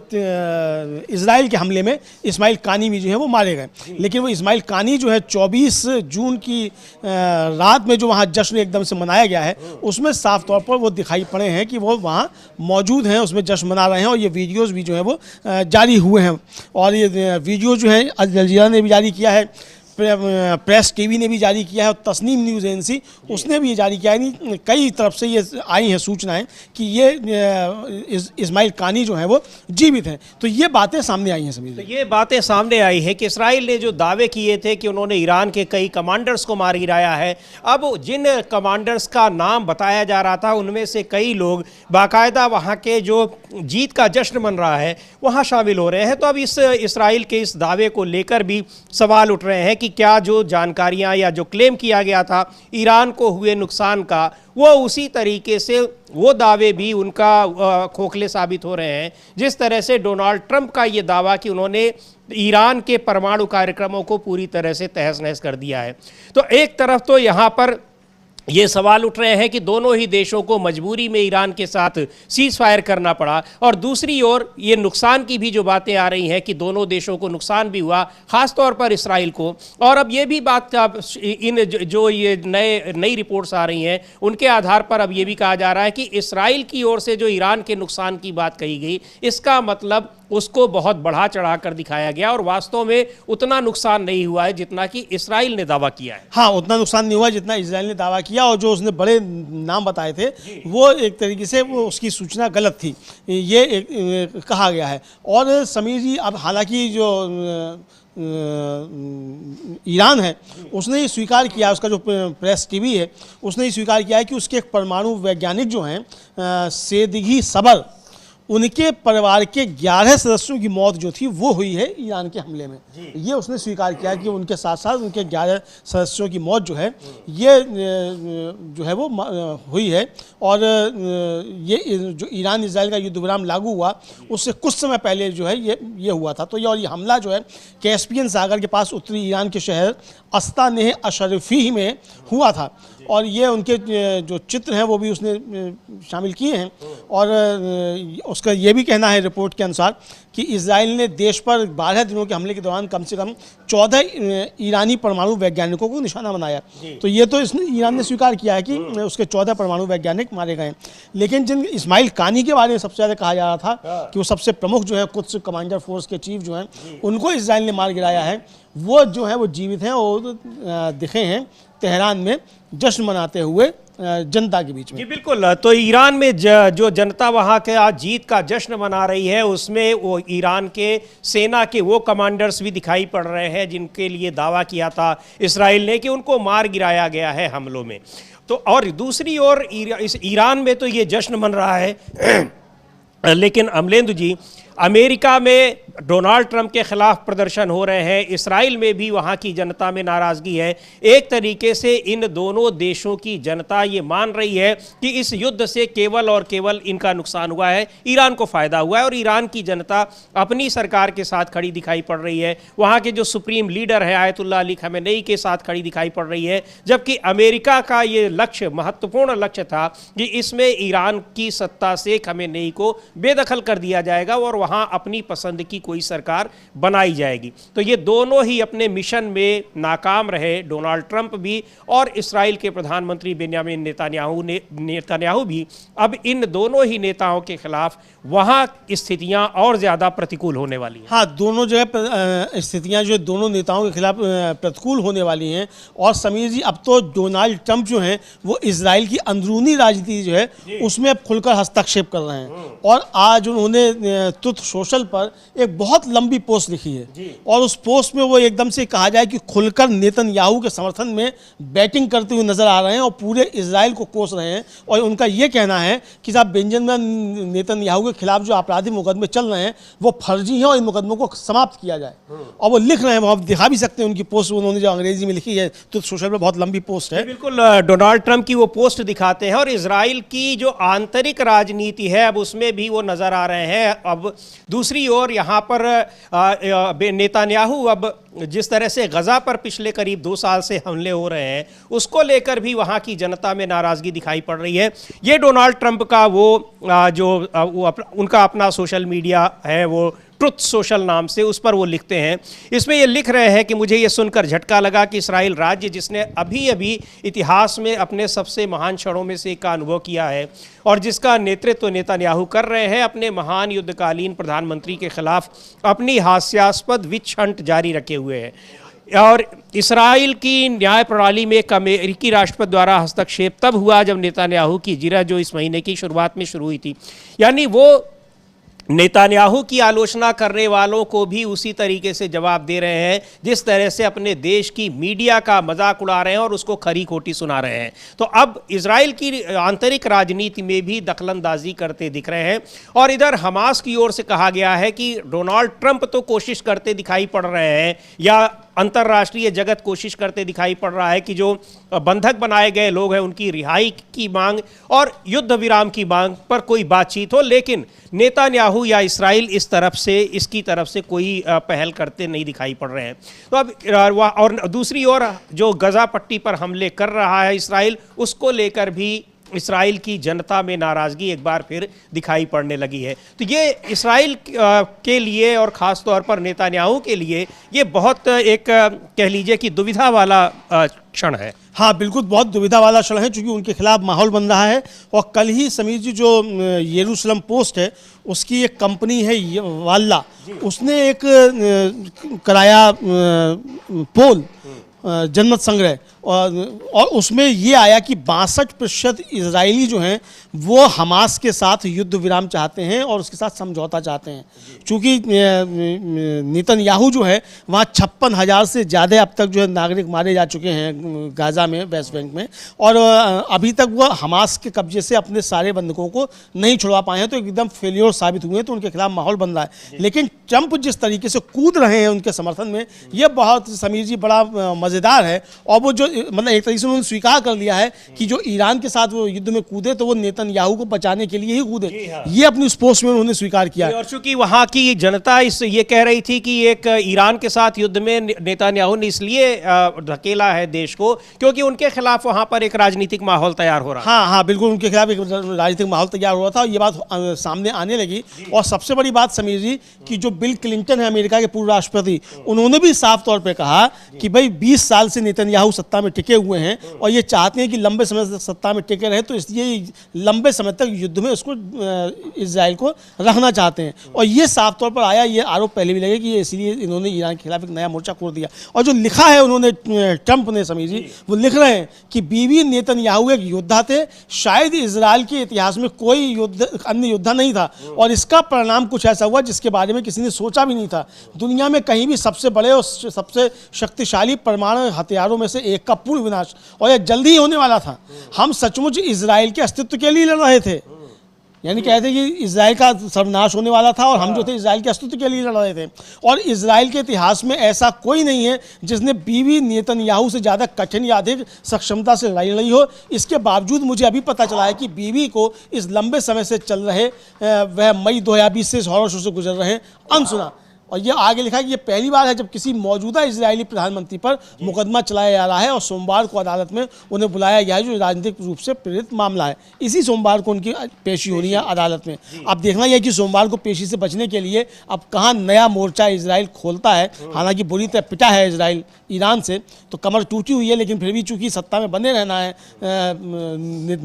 इजराइल के हमले में इस्माइल कानी भी जो है वो मारे गए। लेकिन वो इस्माइल कानी जो है 24 जून की रात में जो वहाँ जश्न एकदम से मनाया गया है, उसमें साफ तौर पर वो दिखाई पड़े हैं कि वो वहाँ मौजूद हैं, उसमें जश्न मना रहे हैं, और ये वीडियोज़ भी जो है वो जारी हुए हैं। और ये वीडियो जो है अल जज़ीरा ने भी जारी किया है, प्रेस टीवी ने भी जारी किया है, और तस्नीम न्यूज़ एजेंसी उसने भी ये जारी किया है। कई तरफ से ये आई हैं सूचनाएं कि ये इस्माइल कानी जो है वो जीवित हैं। तो ये बातें सामने आई हैं समीर। तो ये बातें सामने आई हैं कि इस्राइल ने जो दावे किए थे कि उन्होंने ईरान के कई कमांडर्स को मार गिराया है, अब जिन कमांडर्स का नाम बताया जा रहा था उनमें से कई लोग बाकायदा वहाँ के जो जीत का जश्न मन रहा है वहाँ शामिल हो रहे हैं। तो अब इस इस्राइल के इस दावे को लेकर भी सवाल उठ रहे हैं कि क्या जो जानकारियां या जो क्लेम किया गया था ईरान को हुए नुकसान का, वो उसी तरीके से वो दावे भी उनका खोखले साबित हो रहे हैं जिस तरह से डोनाल्ड ट्रंप का ये दावा कि उन्होंने ईरान के परमाणु कार्यक्रमों को पूरी तरह से तहस नहस कर दिया है। तो एक तरफ तो यहाँ पर ये सवाल उठ रहे हैं कि दोनों ही देशों को मजबूरी में ईरान के साथ सीज फायर करना पड़ा, और दूसरी ओर ये नुकसान की भी जो बातें आ रही हैं कि दोनों देशों को नुकसान भी हुआ, ख़ास तौर पर इसराइल को। और अब ये भी बात इन जो ये नई रिपोर्ट्स आ रही हैं उनके आधार पर अब ये भी कहा जा रहा है कि इसराइल की ओर से जो ईरान के नुकसान की बात कही गई, इसका मतलब उसको बहुत बढ़ा चढ़ा कर दिखाया गया, और वास्तव में उतना नुकसान नहीं हुआ है जितना कि इसराइल ने दावा किया है। हाँ, उतना नुकसान नहीं हुआ जितना इसराइल ने दावा किया, और जो उसने बड़े नाम बताए थे वो एक तरीके से वो उसकी सूचना गलत थी, ये कहा गया है। और समीर जी, अब हालांकि जो ईरान है उसने ये स्वीकार किया, उसका जो प्रेस टीवी है उसने ये स्वीकार किया है कि उसके एक परमाणु वैज्ञानिक जो हैं सेदिगी सबर, उनके परिवार के 11 सदस्यों की मौत जो थी वो हुई है ईरान के हमले में। ये उसने स्वीकार किया कि उनके साथ साथ उनके 11 सदस्यों की मौत जो है ये जो है वो हुई है। और ये जो ईरान इजराइल का युद्ध विराम लागू हुआ उससे कुछ समय पहले जो है ये हुआ था। तो ये हमला जो है कैस्पियन सागर के पास उत्तरी ईरान के शहर अस्तानेह अशरफी में हुआ था। और ये उनके जो चित्र हैं वो भी उसने शामिल किए हैं। और उसका ये भी कहना है रिपोर्ट के अनुसार कि इजराइल ने देश पर 12 दिनों के हमले के दौरान कम से कम 14 ईरानी परमाणु वैज्ञानिकों को निशाना बनाया। तो ये तो ईरान ने स्वीकार किया है कि उसके 14 परमाणु वैज्ञानिक मारे गए हैं। लेकिन जिन इस्माइल कानी के बारे में सबसे ज़्यादा कहा जा रहा था कि वो सबसे प्रमुख जो है कुछ कमांडर फोर्स के चीफ जो हैं उनको इजराइल ने मार गिराया है, वो जो है वो जीवित हैं और दिखे हैं तेहरान में जश्न मनाते हुए जनता के बीच में। जी बिल्कुल। तो ईरान में जो जनता वहाँ के आज जीत का जश्न मना रही है उसमें वो ईरान के सेना के वो कमांडर्स भी दिखाई पड़ रहे हैं जिनके लिए दावा किया था इस्राइल ने कि उनको मार गिराया गया है हमलों में। तो और दूसरी ओर इस ईरान में तो ये जश्न मन रहा है लेकिन अमलेंदु जी, अमेरिका में डोनाल्ड ट्रंप के खिलाफ प्रदर्शन हो रहे हैं, इसराइल में भी वहाँ की जनता में नाराज़गी है। एक तरीके से इन दोनों देशों की जनता ये मान रही है कि इस युद्ध से केवल और केवल इनका नुकसान हुआ है, ईरान को फ़ायदा हुआ है और ईरान की जनता अपनी सरकार के साथ खड़ी दिखाई पड़ रही है। वहाँ के जो सुप्रीम लीडर है आयतुल्लाह अली खमेनेई के साथ खड़ी दिखाई पड़ रही है, जबकि अमेरिका का ये लक्ष्य, महत्वपूर्ण लक्ष्य था कि इसमें ईरान की सत्ता से खमेनेई को बेदखल कर दिया जाएगा और वहाँ अपनी पसंद की कोई सरकार बनाई जाएगी। तो ये दोनों ही अपने मिशन में नाकाम रहे, डोनाल्ड ट्रंप भी और इस्राइल के प्रधानमंत्री बेंजामिन नेतन्याहू भी। अब इन दोनों ही नेताओं के खिलाफ वहाँ स्थितियाँ और ज़्यादा प्रतिकूल होने वाली हैं। हाँ, दोनों जो है स्थितियाँ जो दोनों नेताओं के खिलाफ प्रतिकूल होने वाली हैं। और समीर जी, अब तो डोनाल्ड ट्रंप जो हैं वो इजराइल की अंदरूनी राजनीति जो है उसमें खुलकर हस्तक्षेप कर रहे हैं। और आज उन्होंने ट्रुथ सोशल पर एक बहुत लंबी पोस्ट लिखी है और उस पोस्ट में वो एकदम से कहा जाए कि खुलकर नेतन्याहू के समर्थन में बैटिंग करते हुए नजर आ रहे हैं और पूरे इजराइल को कोस रहे हैं। और उनका ये कहना है कि साहब बेंजामिन नेतन्याहू के खिलाफ जो आपराधिक मुकदमे चल रहे हैं वो फर्जी हैं और इन मुकदमों को समाप्त किया जाए। और वो लिख रहे हैं, वो आप दिखा भी सकते हैं उनकी पोस्ट, उन्होंने जो अंग्रेजी में लिखी है तो सोशल पर बहुत लंबी पोस्ट है। बिल्कुल, डोनाल्ड ट्रंप की वो पोस्ट दिखाते हैं और इजराइल की जो आंतरिक राजनीति है अब उसमें भी वो नजर आ रहे हैं। अब दूसरी ओर यहाँ पर नेतन्याहू अब जिस तरह से गजा पर पिछले करीब 2 साल से हमले हो रहे हैं उसको लेकर भी वहाँ की जनता में नाराज़गी दिखाई पड़ रही है। ये डोनाल्ड ट्रंप का उनका अपना सोशल मीडिया है, वो ट्रुथ सोशल नाम से, उस पर वो लिखते हैं। इसमें ये लिख रहे हैं कि मुझे ये सुनकर झटका लगा कि इस्राइल राज्य जिसने अभी अभी इतिहास में अपने सबसे महान क्षणों में से एक का अनुभव किया है और जिसका नेतृत्व नेतन्याहू कर रहे हैं, अपने महान युद्धकालीन प्रधानमंत्री के खिलाफ अपनी हास्यास्पद विच हंट जारी रखे हुए है। और इस्राइल की न्याय प्रणाली में एक अमेरिकी राष्ट्रपति द्वारा हस्तक्षेप तब हुआ जब नेतन्याहू की जिरह जो इस महीने की शुरुआत में शुरू हुई थी। यानी वो नेतन्याहू की आलोचना करने वालों को भी उसी तरीके से जवाब दे रहे हैं जिस तरह से अपने देश की मीडिया का मजाक उड़ा रहे हैं और उसको खरी खोटी सुना रहे हैं। तो अब इजराइल की आंतरिक राजनीति में भी दखलंदाजी करते दिख रहे हैं। और इधर हमास की ओर से कहा गया है कि डोनाल्ड ट्रंप तो कोशिश करते दिखाई पड़ रहे हैं या अंतर्राष्ट्रीय जगत कोशिश करते दिखाई पड़ रहा है कि जो बंधक बनाए गए लोग हैं उनकी रिहाई की मांग और युद्ध विराम की मांग पर कोई बातचीत हो, लेकिन नेतन्याहू या इस्राइल इसकी तरफ से कोई पहल करते नहीं दिखाई पड़ रहे हैं। तो अब और दूसरी ओर जो गजा पट्टी पर हमले कर रहा है इस्राइल, उसको लेकर भी इस्राइल की जनता में नाराज़गी एक बार फिर दिखाई पड़ने लगी है। तो ये इस्राइल के लिए और ख़ास तौर पर नेतन्याहू के लिए ये बहुत एक कह लीजिए कि दुविधा वाला क्षण है। हाँ बिल्कुल, बहुत दुविधा वाला क्षण है क्योंकि उनके खिलाफ माहौल बन रहा है। और कल ही समीर जी जो यरूशलेम पोस्ट है उसकी एक कंपनी है वाल्ला, उसने एक कराया पोल जनमत संग्रह और उसमें ये आया कि 62% इजरायली जो हैं वो हमास के साथ युद्ध विराम चाहते हैं और उसके साथ समझौता चाहते हैं। चूँकि नेतन्याहू जो है वहाँ 56,000 से ज़्यादा अब तक जो है नागरिक मारे जा चुके हैं गाज़ा में, वेस्ट बैंक में, और अभी तक वो हमास के कब्जे से अपने सारे बंधकों को नहीं छुड़वा पाए हैं। तो एकदम फेलियर साबित हुए हैं, तो उनके खिलाफ माहौल बन रहा है। लेकिन ट्रंप जिस तरीके से कूद रहे हैं उनके समर्थन में, ये बहुत समीर जी बड़ा मज़ेदार है। और वो जो मतलब एक तरीके से उन्होंने स्वीकार कर लिया है कि जो ईरान के साथ वो युद्ध में कूदे तो वो नेतन्याहू को बचाने के लिए ही कूदे। ये अपनी उस पोस्ट में उन्होंने स्वीकार किया है। और चूंकि वहां की जनता ये कह रही थी कि एक ईरान के साथ युद्ध में नेतन्याहू ने इसलिए धकेला है देश को क्योंकि उनके खिलाफ वहां पर एक राजनीतिक माहौल तैयार हो रहा है। हाँ हाँ, बिल्कुल उनके खिलाफ एक राजनीतिक माहौल तैयार हो रहा था। ये बात सामने आने लगी। और सबसे बड़ी बात समीर जी कि जो बिल क्लिंटन है अमेरिका के पूर्व राष्ट्रपति, उन्होंने भी साफ तौर पे कहा कि भाई 20 साल से नेतन्याहू सत्ता में टिके हुए हैं और ये चाहते हैं कि लंबे समय तक सत्ता में टिके रहे, तो इसलिए लंबे समय तक युद्ध में उसको इजराइल को रखना चाहते हैं। और ये साफ तौर पर आया, ये आरोप पहले भी लगे कि ये इसलिए इन्होंने ईरान के खिलाफ एक नया मोर्चा खोल दिया। और जो लिखा है उन्होंने ट्रंप ने समीर जी, वो लिख रहे हैं कि बीवी नेतन्याहू एक योद्धा थे, शायद इजराइल के इतिहास में कोई अन्य योद्धा नहीं था और इसका परिणाम कुछ ऐसा हुआ जिसके बारे में किसी ने सोचा भी नहीं था। दुनिया में कहीं भी सबसे बड़े और सबसे शक्तिशाली परमाणु हथियारों में से एक का पूर्ण विनाश, और यह जल्दी ही होने वाला था। हम सचमुच इजराइल के अस्तित्व के लिए लड़ रहे थे, यानी कहते हैं कि इजराइल का सर्वनाश होने वाला था और हम जो थे इजराइल के अस्तित्व के लिए लड़ रहे थे। और इजराइल के इतिहास में ऐसा कोई नहीं है जिसने बीवी नेतन्याहू से ज़्यादा कठिन या अधिक सक्षमता से लड़ाई लड़ी हो। इसके बावजूद मुझे अभी पता चला है कि बीवी को इस लंबे समय से चल रहे वह मई 2020 से हॉरर शो से गुजर रहे हैं अनसुना। और ये आगे लिखा है कि ये पहली बार है जब किसी मौजूदा इजरायली प्रधानमंत्री पर मुकदमा चलाया जा रहा है और सोमवार को अदालत में उन्हें बुलाया गया है, जो राजनीतिक रूप से प्रेरित मामला है। इसी सोमवार को उनकी पेशी होनी है अदालत में। अब देखना यह कि सोमवार को पेशी से बचने के लिए अब कहाँ नया मोर्चा इजराइल खोलता है। हालांकि बुरी तरह पिटा है इजराइल ईरान से, तो कमर टूटी हुई है, लेकिन फिर भी चूंकि सत्ता में बने रहना है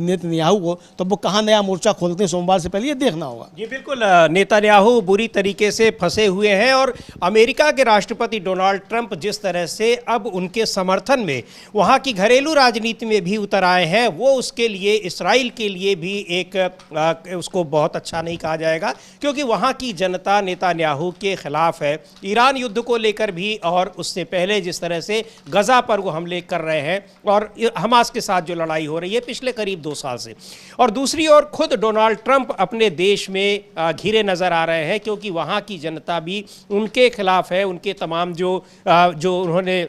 नेतन्याहू को, तो वो कहाँ नया मोर्चा खोलते हैं सोमवार से पहले ये देखना होगा। जी बिल्कुल, नेतन्याहू बुरी तरीके से फंसे हुए हैं और अमेरिका के राष्ट्रपति डोनाल्ड ट्रंप जिस तरह से अब उनके समर्थन में वहां की घरेलू राजनीति में भी उतर आए हैं, वो उसके लिए इस्राइल के लिए भी एक उसको बहुत अच्छा नहीं कहा जाएगा, क्योंकि वहां की जनता नेतन्याहू के खिलाफ है। ईरान युद्ध को लेकर भी और उससे पहले जिस तरह से गजा पर वो हमले कर रहे हैं और हमास के साथ जो लड़ाई हो रही है पिछले करीब 2 साल से, और दूसरी ओर खुद डोनाल्ड ट्रंप अपने देश में घिरे नजर आ रहे हैं, क्योंकि वहां की जनता भी उनके खिलाफ है। उनके तमाम जो उन्होंने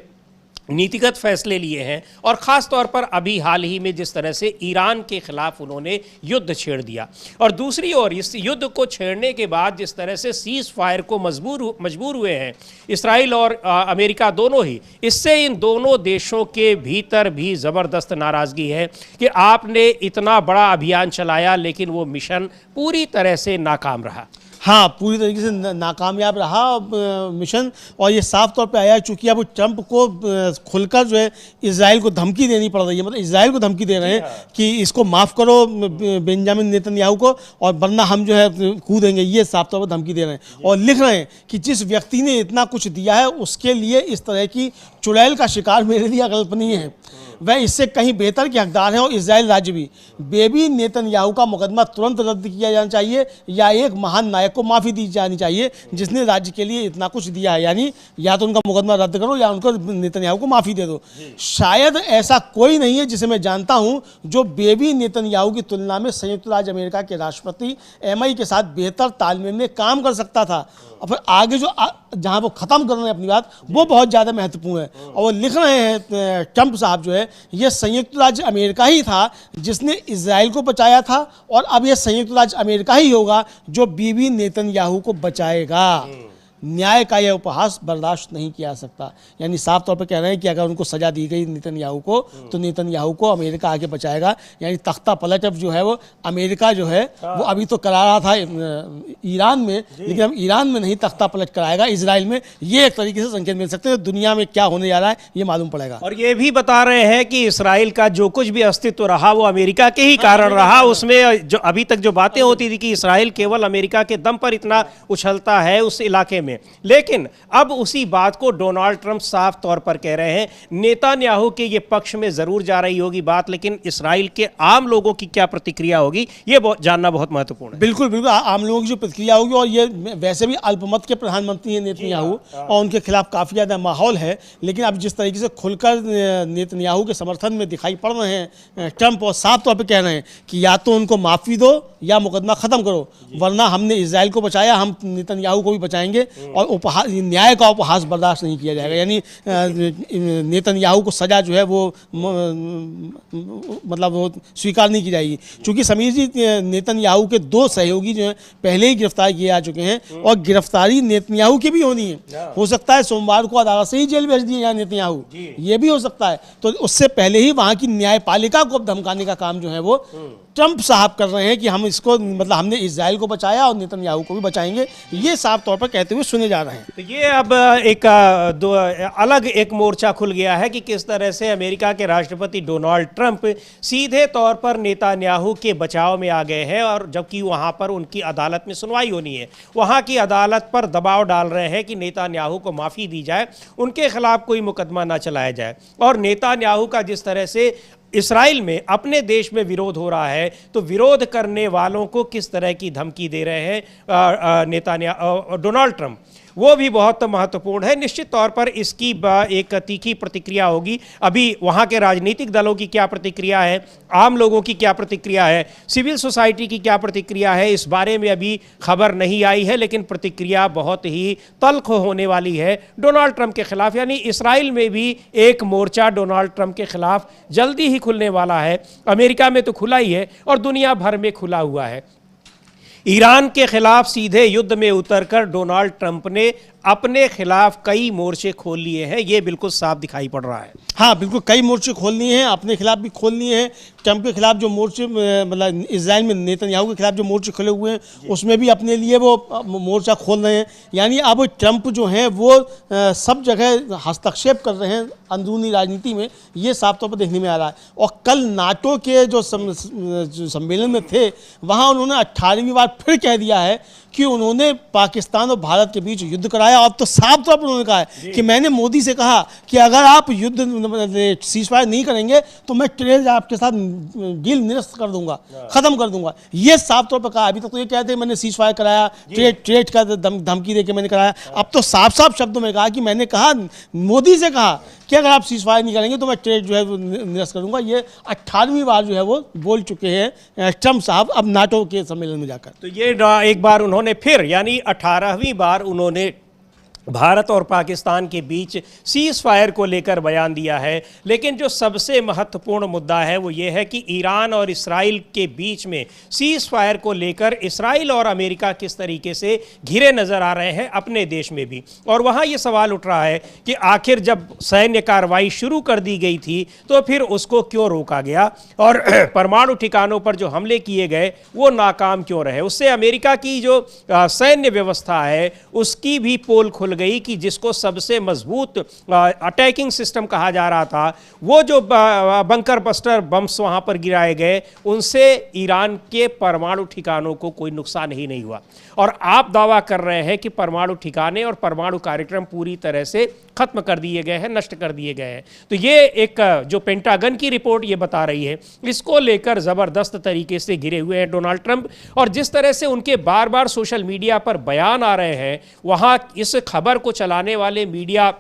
नीतिगत फैसले लिए हैं और ख़ास तौर पर अभी हाल ही में जिस तरह से ईरान के खिलाफ उन्होंने युद्ध छेड़ दिया, और दूसरी ओर इस युद्ध को छेड़ने के बाद जिस तरह से सीज फायर को मजबूर हुए हैं इस्राइल और अमेरिका दोनों ही, इससे इन दोनों देशों के भीतर भी ज़बरदस्त नाराज़गी है कि आपने इतना बड़ा अभियान चलाया लेकिन वो मिशन पूरी तरह से नाकाम रहा। हाँ, पूरी तरीके से नाकामयाब रहा मिशन। और ये साफ तौर पे आया है चूंकि अब ट्रंप को खुलकर जो है इजराइल को धमकी देनी पड़ रही है, मतलब इजराइल को धमकी दे रहे हैं कि इसको माफ़ करो बेंजामिन नेतन्याहू को, और वरना हम जो है कूदेंगे। ये साफ तौर पर धमकी दे रहे हैं और लिख रहे हैं कि जिस व्यक्ति ने इतना कुछ दिया है उसके लिए इस तरह की चुड़ैल का शिकार मेरे लिए अकल्पनीय है। वह इससे कहीं बेहतर के हकदार हैं और इजराइल राज्य भी। बेबी नेतन्याहू का मुकदमा तुरंत रद्द किया जाना चाहिए या एक महान नायक को माफ़ी दी जानी चाहिए जिसने राज्य के लिए इतना कुछ दिया है। यानी या तो उनका मुकदमा रद्द करो या उनको नेतन्याहू को माफ़ी दे दो। शायद ऐसा कोई नहीं है जिसे मैं जानता हूँ जो बेबी नेतन्याहू की तुलना में संयुक्त राज्य अमेरिका के राष्ट्रपति MI के साथ बेहतर तालमेल में काम कर सकता था। और फिर आगे जो जहाँ वो ख़त्म कर रहे हैं अपनी बात, वो बहुत ज़्यादा महत्वपूर्ण है। और वो लिख रहे हैं ट्रंप साहब जो है, ये संयुक्त राज्य अमेरिका ही था जिसने इजराइल को बचाया था और अब ये संयुक्त राज्य अमेरिका ही होगा जो बीबी नेतन्याहू को बचाएगा। न्याय का यह उपहास बर्दाश्त नहीं किया जा सकता। यानी साफ तौर पर कह रहे हैं कि अगर उनको सजा दी गई नेतन्याहू को, तो नेतन्याहू को अमेरिका आगे बचाएगा। यानी तख्ता पलट अब जो है वो अमेरिका जो है वो अभी तो करा रहा था ईरान में, लेकिन अब ईरान में नहीं तख्ता पलट कराएगा इजराइल में। ये एक तरीके से संकेत मिल सकते हैं दुनिया में क्या होने जा रहा है ये मालूम पड़ेगा। और ये भी बता रहे हैं कि इस्राइल का जो कुछ भी अस्तित्व रहा वो अमेरिका के ही कारण रहा। उसमें जो अभी तक जो बातें होती थी कि इस्राइल केवल अमेरिका के दम पर इतना उछलता है उस इलाके में, लेकिन अब उसी बात को डोनाल्ड ट्रंप साफ तौर पर कह रहे हैं। नेतन्याहू के ये पक्ष में जरूर जा रही होगी बात, लेकिन इस्राइल के आम लोगों की क्या प्रतिक्रिया होगी ये जानना बहुत महत्वपूर्ण है। बिल्कुल बिल्कुल, आम लोगों की जो प्रतिक्रिया होगी, और ये वैसे भी अल्पमत के प्रधानमंत्री हैं नेतन्याहू और उनके खिलाफ काफ़ी ज़्यादा माहौल है। लेकिन अब जिस तरीके से खुलकर नेतन्याहू के समर्थन में दिखाई पड़ रहे हैं ट्रंप, और साफ तौर पर कह रहे हैं कि या तो उनको माफ़ी दो या मुकदमा ख़त्म करो, वरना हमने इजराइल को बचाया, हम नेतन्याहू को भी बचाएंगे। और उपहास, न्याय का उपहास बर्दाश्त नहीं किया जाएगा। यानी नेतन्याहू को सजा जो है वो मतलब वो स्वीकार नहीं की जाएगी। चूँकि समीर जी, नेतन्याहू के 2 सहयोगी जो हैं पहले ही गिरफ्तार किए जा चुके हैं और गिरफ्तारी नेतन्याहू की भी होनी है। हो सकता है सोमवार को अदालत से ही जेल भेज दिए जाए नेतन्याहू, ये भी हो सकता है। तो उससे पहले ही वहाँ की न्यायपालिका को धमकाने का काम जो है वो ट्रंप साहब कर रहे हैं कि हम इसको, मतलब हमने इजराइल को बचाया और नेतन्याहू को भी बचाएंगे, ये साफ तौर पर कहते हुए सुने जा रहे हैं। तो ये अब एक अलग एक मोर्चा खुल गया है कि किस तरह से अमेरिका के राष्ट्रपति डोनाल्ड ट्रंप सीधे तौर पर नेतन्याहू के बचाव में आ गए हैं, और जबकि वहां पर उनकी अदालत में सुनवाई होनी है, वहां की अदालत पर दबाव डाल रहे हैं कि नेतन्याहू को माफ़ी दी जाए, उनके खिलाफ कोई मुकदमा ना चलाया जाए। और नेतन्याहू का जिस तरह से इस्राइल में अपने देश में विरोध हो रहा है, तो विरोध करने वालों को किस तरह की धमकी दे रहे हैं डोनाल्ड ट्रंप, वो भी बहुत महत्वपूर्ण है। निश्चित तौर पर इसकी एक तीखी प्रतिक्रिया होगी। अभी वहाँ के राजनीतिक दलों की क्या प्रतिक्रिया है, आम लोगों की क्या प्रतिक्रिया है, सिविल सोसाइटी की क्या प्रतिक्रिया है, इस बारे में अभी खबर नहीं आई है, लेकिन प्रतिक्रिया बहुत ही तल्ख होने वाली है डोनाल्ड ट्रंप के खिलाफ। यानी इस्राइल में भी एक मोर्चा डोनाल्ड ट्रंप के खिलाफ जल्दी ही खुलने वाला है। अमेरिका में तो खुला ही है और दुनिया भर में खुला हुआ है। ईरान के खिलाफ सीधे युद्ध में उतरकर डोनाल्ड ट्रंप ने अपने खिलाफ कई मोर्चे खोल लिए हैं, ये बिल्कुल साफ दिखाई पड़ रहा है। हाँ, बिल्कुल कई मोर्चे खोल लिए हैं, अपने खिलाफ भी खोल लिए हैं। ट्रंप के खिलाफ जो मोर्चे, मतलब इजराइल में नेतन्याहू के खिलाफ जो मोर्चे खुले हुए हैं, उसमें भी अपने लिए वो मोर्चा खोल रहे हैं। यानी अब ट्रंप जो हैं वो सब जगह हस्तक्षेप कर रहे हैं अंदरूनी राजनीति में, ये साफ तौर पर देखने में आ रहा है। और कल नाटो के जो सम्मेलन में थे, वहाँ उन्होंने 18वीं बार फिर कह दिया है कि उन्होंने पाकिस्तान और भारत के बीच युद्ध कराया। अब तो साफ तौर पर उन्होंने कहा है कि मैंने मोदी से कहा कि अगर आप युद्ध सीजफायर नहीं करेंगे तो मैं ट्रेड आपके साथ डील निरस्त कर दूंगा, खत्म कर दूंगा, ये साफ तौर पर कहा। अभी तक तो ये कहते हैं मैंने सीजफायर कराया, ट्रेड का धमकी देके मैंने कराया। अब तो साफ साफ शब्दों में कहा कि मैंने कहा, मोदी से कहा कि अगर आप सीजफायर नहीं करेंगे तो मैं ट्रेड जो है वो निरस्त कर दूंगा। ये 18वीं बार जो है वो बोल चुके हैं ट्रंप साहब अब नाटो के सम्मेलन में जाकर। तो ये एक बार उन्होंने फिर, यानी 18वीं बार उन्होंने भारत और पाकिस्तान के बीच सीज फायर को लेकर बयान दिया है। लेकिन जो सबसे महत्वपूर्ण मुद्दा है वो ये है कि ईरान और इस्राइल के बीच में सीज फायर को लेकर इस्राइल और अमेरिका किस तरीके से घिरे नज़र आ रहे हैं अपने देश में भी। और वहाँ ये सवाल उठ रहा है कि आखिर जब सैन्य कार्रवाई शुरू कर दी गई थी तो फिर उसको क्यों रोका गया, और परमाणु ठिकानों पर जो हमले किए गए वो नाकाम क्यों रहे। उससे अमेरिका की जो सैन्य व्यवस्था है उसकी भी पोल खुल गई कि जिसको सबसे मजबूत अटैकिंग सिस्टम कहा जा रहा था, वो जो बंकर बस्टर बम्स वहां पर गिराए गए, उनसे ईरान के परमाणु ठिकानों को कोई नुकसान ही नहीं हुआ। और आप दावा कर रहे हैं कि परमाणु ठिकाने और परमाणु कार्यक्रम पूरी तरह से खत्म कर दिए गए हैं, नष्ट कर दिए गए हैं। तो ये एक जो पेंटागन की रिपोर्ट ये बता रही है, इसको लेकर जबरदस्त तरीके से घिरे हुए हैं डोनाल्ड ट्रंप। और जिस तरह से उनके बार बार सोशल मीडिया पर बयान आ रहे हैं, वहां इस खबर को चलाने वाले मीडिया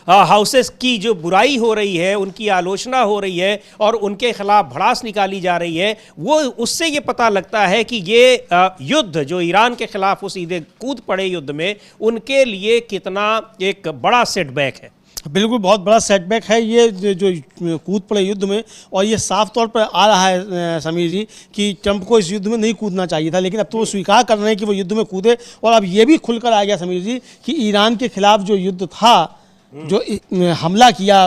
हाउसेस की जो बुराई हो रही है, उनकी आलोचना हो रही है और उनके खिलाफ भड़ास निकाली जा रही है, वो उससे ये पता लगता है कि ये युद्ध जो ईरान के खिलाफ वो सीधे कूद पड़े युद्ध में, उनके लिए कितना एक बड़ा सेटबैक है। बिल्कुल बहुत बड़ा सेटबैक है ये जो कूद पड़े युद्ध में। और ये साफ तौर पर आ रहा है समीर जी कि ट्रंप को इस युद्ध में नहीं कूदना चाहिए था, लेकिन अब तो वो स्वीकार कर रहे हैं कि वो युद्ध में कूदे। और अब ये भी खुलकर आ गया समीर जी कि ईरान के खिलाफ जो युद्ध था, जो हमला किया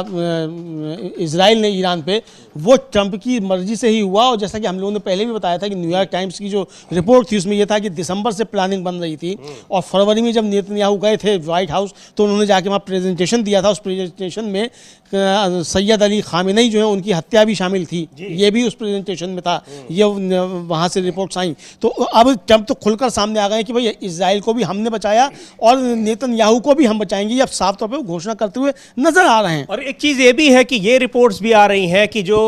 इजराइल ने ईरान पे, वो ट्रंप की मर्जी से ही हुआ। और जैसा कि हम लोगों ने पहले भी बताया था कि न्यूयॉर्क टाइम्स की जो रिपोर्ट थी उसमें यह था कि दिसंबर से प्लानिंग बन रही थी और फरवरी में जब नेतन्याहू गए थे व्हाइट हाउस तो उन्होंने जाके वहाँ प्रेजेंटेशन दिया था। उस प्रेजेंटेशन में सैयद अली खामेनेई जो है उनकी हत्या भी शामिल थी, ये भी उस प्रेजेंटेशन में था। ये वहाँ से रिपोर्ट्स आई। तो अब ट्रंप तो खुलकर सामने आ गए कि भाई इजराइल को भी हमने बचाया और नेतन्याहू को भी हम बचाएंगे। अब साफ तौर पर घोषणा घोषणा करते हुए नजर आ रहे हैं। और एक चीज ये भी है कि ये रिपोर्ट्स भी आ रही हैं कि जो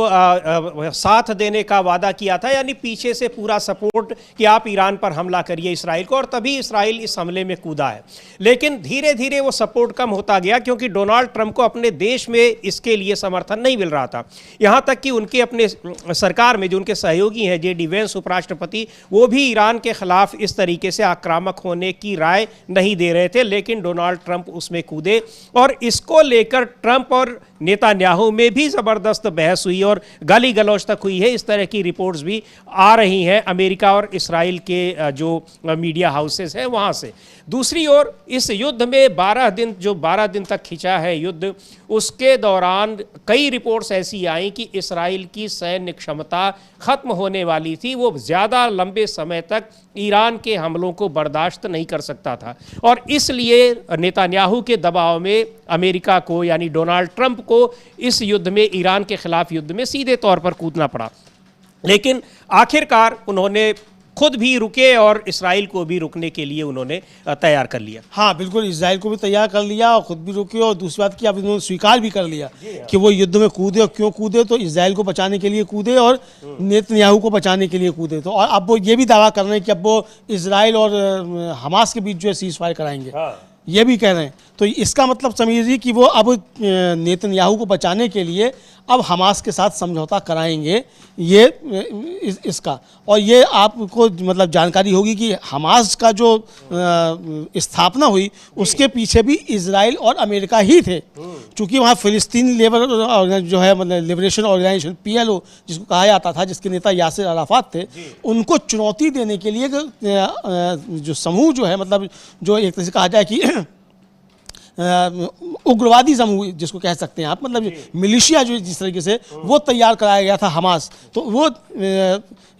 साथ देने का वादा किया था, यानी पीछे से पूरा सपोर्ट कि आप ईरान पर हमला करिए इसराइल को, और तभी इसराइल इस हमले में कूदा है। लेकिन धीरे धीरे वो सपोर्ट कम होता गया क्योंकि डोनाल्ड ट्रंप को अपने देश में इसके लिए समर्थन नहीं मिल रहा था। यहां तक कि उनके अपने सरकार में जो उनके सहयोगी हैं जेडी वेंस उपराष्ट्रपति, वो भी ईरान के खिलाफ इस तरीके से आक्रामक होने की राय नहीं दे रहे थे, लेकिन डोनाल्ड ट्रंप उसमें कूदे और इसको लेकर ट्रंप और नेतान्याहू में भी जबरदस्त बहस हुई और गाली गलौज तक हुई है। इस तरह की रिपोर्ट्स भी आ रही हैं अमेरिका और इसराइल के जो मीडिया हाउसेस हैं वहां से। दूसरी ओर इस युद्ध में 12 दिन तक खिंचा है युद्ध, उसके दौरान कई रिपोर्ट्स ऐसी आई कि इसराइल की सैन्य क्षमता खत्म होने वाली थी, वो ज़्यादा लंबे समय तक ईरान के हमलों को बर्दाश्त नहीं कर सकता था और इसलिए नेतान्याहू के दबाव में अमेरिका को यानी डोनाल्ड ट्रंप को इस युद्ध में, ईरान के खिलाफ युद्ध में सीधे तौर पर कूदना पड़ा। लेकिन आखिरकार उन्होंने खुद भी रुके और इसराइल को भी रुकने के लिए उन्होंने तैयार कर लिया। हाँ बिल्कुल, इसराइल को भी तैयार कर लिया और खुद भी रुके, और दूसरी बात कि अब उन्होंने स्वीकार भी कर लिया कि वो युद्ध में कूदे, और क्यों कूदे, तो इसराइल को बचाने के लिए कूदे और नेतन्याहू को बचाने के लिए कूदे। तो और अब वो ये भी दावा कर रहे हैं कि अब वो इसराइल और हमास के बीच जो है सीज फायर कराएंगे, ये भी कह रहे हैं। तो इसका मतलब समझिए कि वो अब नेतन्याहू को बचाने के लिए अब हमास के साथ समझौता कराएंगे, ये इसका। और ये आपको मतलब जानकारी होगी कि हमास का जो स्थापना हुई उसके पीछे भी इजराइल और अमेरिका ही थे, क्योंकि वहाँ फिलिस्तीनी लेबर जो है मतलब लिबरेशन ऑर्गेनाइजेशन PLO जिसको कहा जाता था, जिसके नेता यासिर अराफात थे, उनको चुनौती देने के लिए जो समूह जो है मतलब जो एक तरह से कहा जाए कि उग्रवादी समूह जिसको कह सकते हैं आप, मतलब मिलिशिया जो जिस तरीके से वो तैयार कराया गया था हमास, तो वो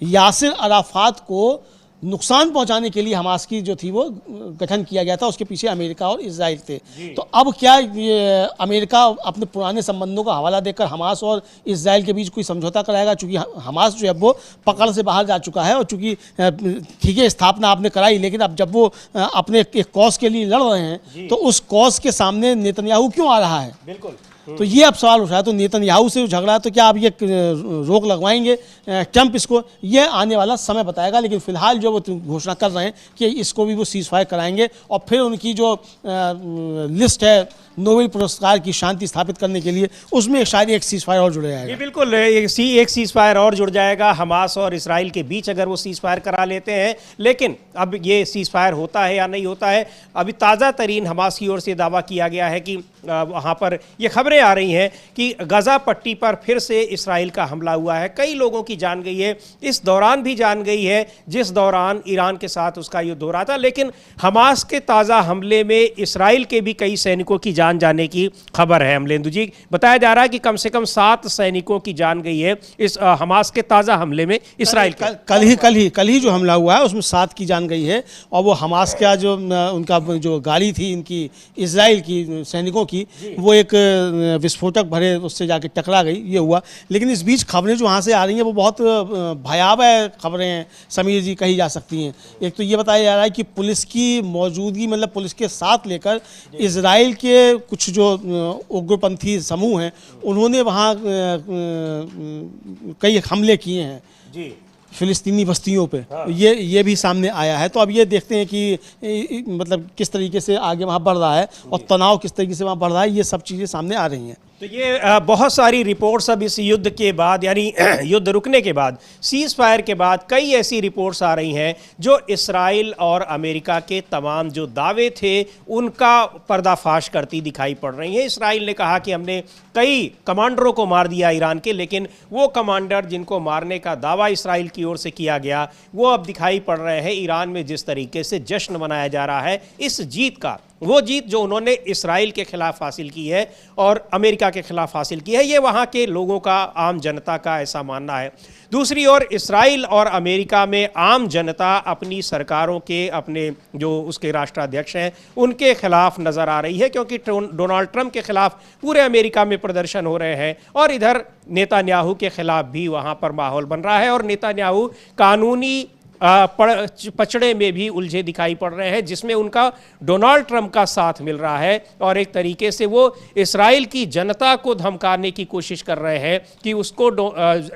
यासिर अराफात को नुकसान पहुंचाने के लिए हमास की जो थी वो गठन किया गया था, उसके पीछे अमेरिका और इजराइल थे। तो अब क्या अमेरिका अपने पुराने संबंधों का हवाला देकर हमास और इजराइल के बीच कोई समझौता कराएगा, चूंकि हमास जो है वो पकड़ से बाहर जा चुका है और चूंकि ठीक है स्थापना आपने कराई, लेकिन अब जब वो अपने एक कॉज के लिए लड़ रहे हैं तो उस कॉज के सामने नेतन्याहू क्यों आ रहा है? बिल्कुल। तो ये अब सवाल उठ रहा है। तो नेतन्याहू से जो झगड़ा है तो क्या अब ये रोक लगवाएंगे ट्रंप इसको? ये आने वाला समय बताएगा, लेकिन फिलहाल जो वो घोषणा कर रहे हैं कि इसको भी वो सीज फायर कराएंगे और फिर उनकी जो लिस्ट है नोबेल पुरस्कार की शांति स्थापित करने के लिए, उसमें शायद एक सीज फायर और जुड़ जाएगा। ये बिल्कुल एक सीज फायर और जुड़ जाएगा हमास और इसराइल के बीच, अगर वो सीज फायर करा लेते हैं। लेकिन अब ये सीज फायर होता है या नहीं होता है, अभी ताज़ा तरीन हमास की ओर से दावा किया गया है कि वहाँ पर ये खबरें आ रही हैं कि गजा पट्टी पर फिर से इसराइल का हमला हुआ है। कई लोगों की जान गई है, इस दौरान भी जान गई है जिस दौरान ईरान के साथ उसका युद्ध हो रहा था। लेकिन हमास के ताज़ा हमले में इसराइल के भी कई सैनिकों की जान जाने की खबर है। अमलेंदु जी, बताया जा रहा है कि कम से कम 7 सैनिकों की जान गई है इस हमास के ताज़ा हमले में इसराइल का। कल ही जो हमला हुआ है उसमें 7 की जान गई है, और वो हमास का जो उनका जो गाड़ी थी इनकी इसराइल की सैनिकों की, वो एक विस्फोटक भरे उससे जाके टकरा गई, ये हुआ। लेकिन इस बीच खबरें जो वहाँ से आ रही हैं वो बहुत भयावह खबरें हैं समीर जी, कही जा सकती हैं। एक तो ये बताया जा रहा है कि पुलिस की मौजूदगी, मतलब पुलिस के साथ लेकर इजराइल के कुछ जो उग्रपंथी समूह हैं उन्होंने वहाँ कई हमले किए हैं जी फिलिस्तीनी बस्तियों पे। हाँ। ये भी सामने आया है। तो अब ये देखते हैं कि मतलब किस तरीके से आगे वहाँ बढ़ रहा है और तनाव किस तरीके से वहाँ बढ़ रहा है, ये सब चीज़ें सामने आ रही हैं। तो ये बहुत सारी रिपोर्ट्स अब इस युद्ध के बाद, यानी युद्ध रुकने के बाद, सीज फायर के बाद कई ऐसी रिपोर्ट्स आ रही हैं जो इसराइल और अमेरिका के तमाम जो दावे थे उनका पर्दाफाश करती दिखाई पड़ रही हैं। इसराइल ने कहा कि हमने कई कमांडरों को मार दिया ईरान के, लेकिन वो कमांडर जिनको मारने का दावा इसराइल की ओर से किया गया वो अब दिखाई पड़ रहे हैं ईरान में जिस तरीके से जश्न मनाया जा रहा है इस जीत का, वो जीत जो उन्होंने इसराइल के खिलाफ हासिल की है और अमेरिका के खिलाफ हासिल की है, ये वहाँ के लोगों का, आम जनता का ऐसा मानना है। दूसरी ओर इसराइल और अमेरिका में आम जनता अपनी सरकारों के, अपने जो उसके राष्ट्राध्यक्ष हैं उनके खिलाफ नज़र आ रही है, क्योंकि डोनाल्ड ट्रंप के खिलाफ पूरे अमेरिका में प्रदर्शन हो रहे हैं और इधर नेतान्याहू के खिलाफ भी वहाँ पर माहौल बन रहा है। और नेतान्याहू कानूनी पचड़े में भी उलझे दिखाई पड़ रहे हैं, जिसमें उनका डोनाल्ड ट्रंप का साथ मिल रहा है और एक तरीके से वो इस्राएल की जनता को धमकाने की कोशिश कर रहे हैं कि उसको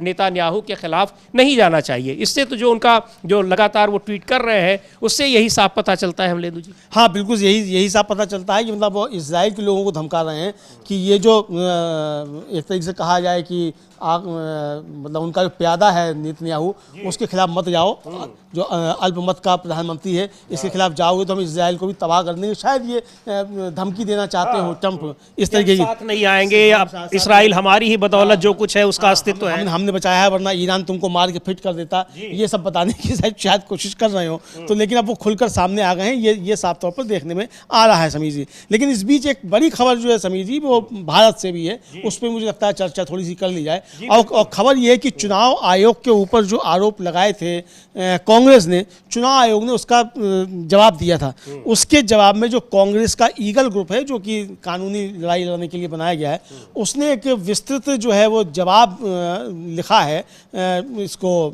नेतान्याहू के खिलाफ नहीं जाना चाहिए। इससे तो जो उनका जो लगातार वो ट्वीट कर रहे हैं उससे यही साफ पता चलता है अमलेंदु जी। हाँ बिल्कुल, यही साफ पता चलता है कि मतलब वो इस्राएल के लोगों को धमका रहे हैं कि ये जो एक तरीके से कहा जाए कि मतलब उनका जो प्यादा है नेतन्याहू, उसके खिलाफ मत जाओ, जो अल्पमत का प्रधानमंत्री है, इसके खिलाफ जाओगे तो हम इस्राएल को भी तबाह कर देंगे। शायद ये धमकी देना चाहते हो ट्रंप, इस तरीके की साथ नहीं आएंगे, इस्राएल हमारी ही बदौलत जो कुछ है उसका अस्तित्व है, हमने बचाया है, वरना ईरान तुमको मार के फिट कर देता, ये सब बताने की शायद कोशिश कर रहे हो। तो लेकिन अब वो खुलकर सामने आ गए हैं, ये साफ तौर पर देखने में आ रहा है समीर जी। लेकिन इस बीच एक बड़ी खबर जो है समीर जी, वो भारत से भी है, उस पर मुझे लगता है चर्चा थोड़ी सी कर ली जाए। और खबर यह है कि चुनाव आयोग के ऊपर जो आरोप लगाए थे कांग्रेस ने, चुनाव आयोग ने उसका जवाब दिया था। उसके जवाब में जो कांग्रेस का ईगल ग्रुप है, जो कि कानूनी लड़ाई लड़ने के लिए बनाया गया है, उसने एक विस्तृत जो है वो जवाब लिखा है इसको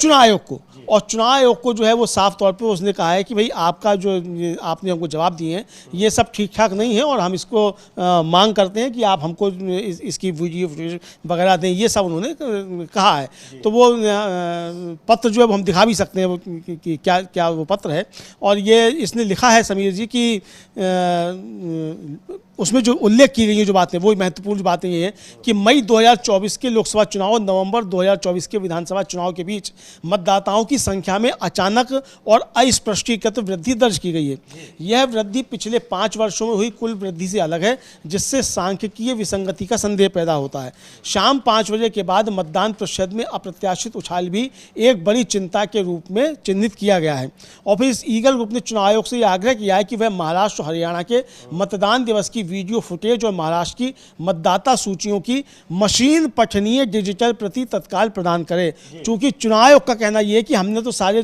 चुनाव आयोग को। और चुनाव आयोग को जो है वो साफ तौर पे उसने कहा है कि भाई आपका जो आपने हमको जवाब दिए हैं ये सब ठीक ठाक नहीं है और हम इसको मांग करते हैं कि आप हमको इसकी वीडियो वगैरह दें, ये सब उन्होंने कहा है। तो वो पत्र जो है हम दिखा भी सकते हैं वो कि क्या क्या वो पत्र है। और ये इसने लिखा है समीर जी कि उसमें जो उल्लेख की गई है जो बातें, वो महत्वपूर्ण बातें ये हैं कि मई 2024 के लोकसभा चुनाव और नवंबर 2024 के विधानसभा चुनाव के बीच मतदाताओं की संख्या में अचानक और अस्पष्टीकृत वृद्धि दर्ज की गई है। यह वृद्धि पिछले 5 वर्षों में हुई कुल वृद्धि से अलग है, जिससे सांख्यिकीय विसंगति का संदेह पैदा होता है। शाम 5 बजे के बाद मतदान प्रतिशत में अप्रत्याशित उछाल भी एक बड़ी चिंता के रूप में चिन्हित किया गया है। और फिर इस ईगल ग्रुप ने चुनाव आयोग से यह आग्रह किया है कि वह महाराष्ट्र और हरियाणा के मतदान दिवस की वीडियो फुटेज और महाराष्ट्र की मतदाता सूचियों की मशीन पठनीय डिजिटल प्रति तत्काल प्रदान करे। चूंकि चुनाव आयोग का कहना यह है कि हमने तो सारे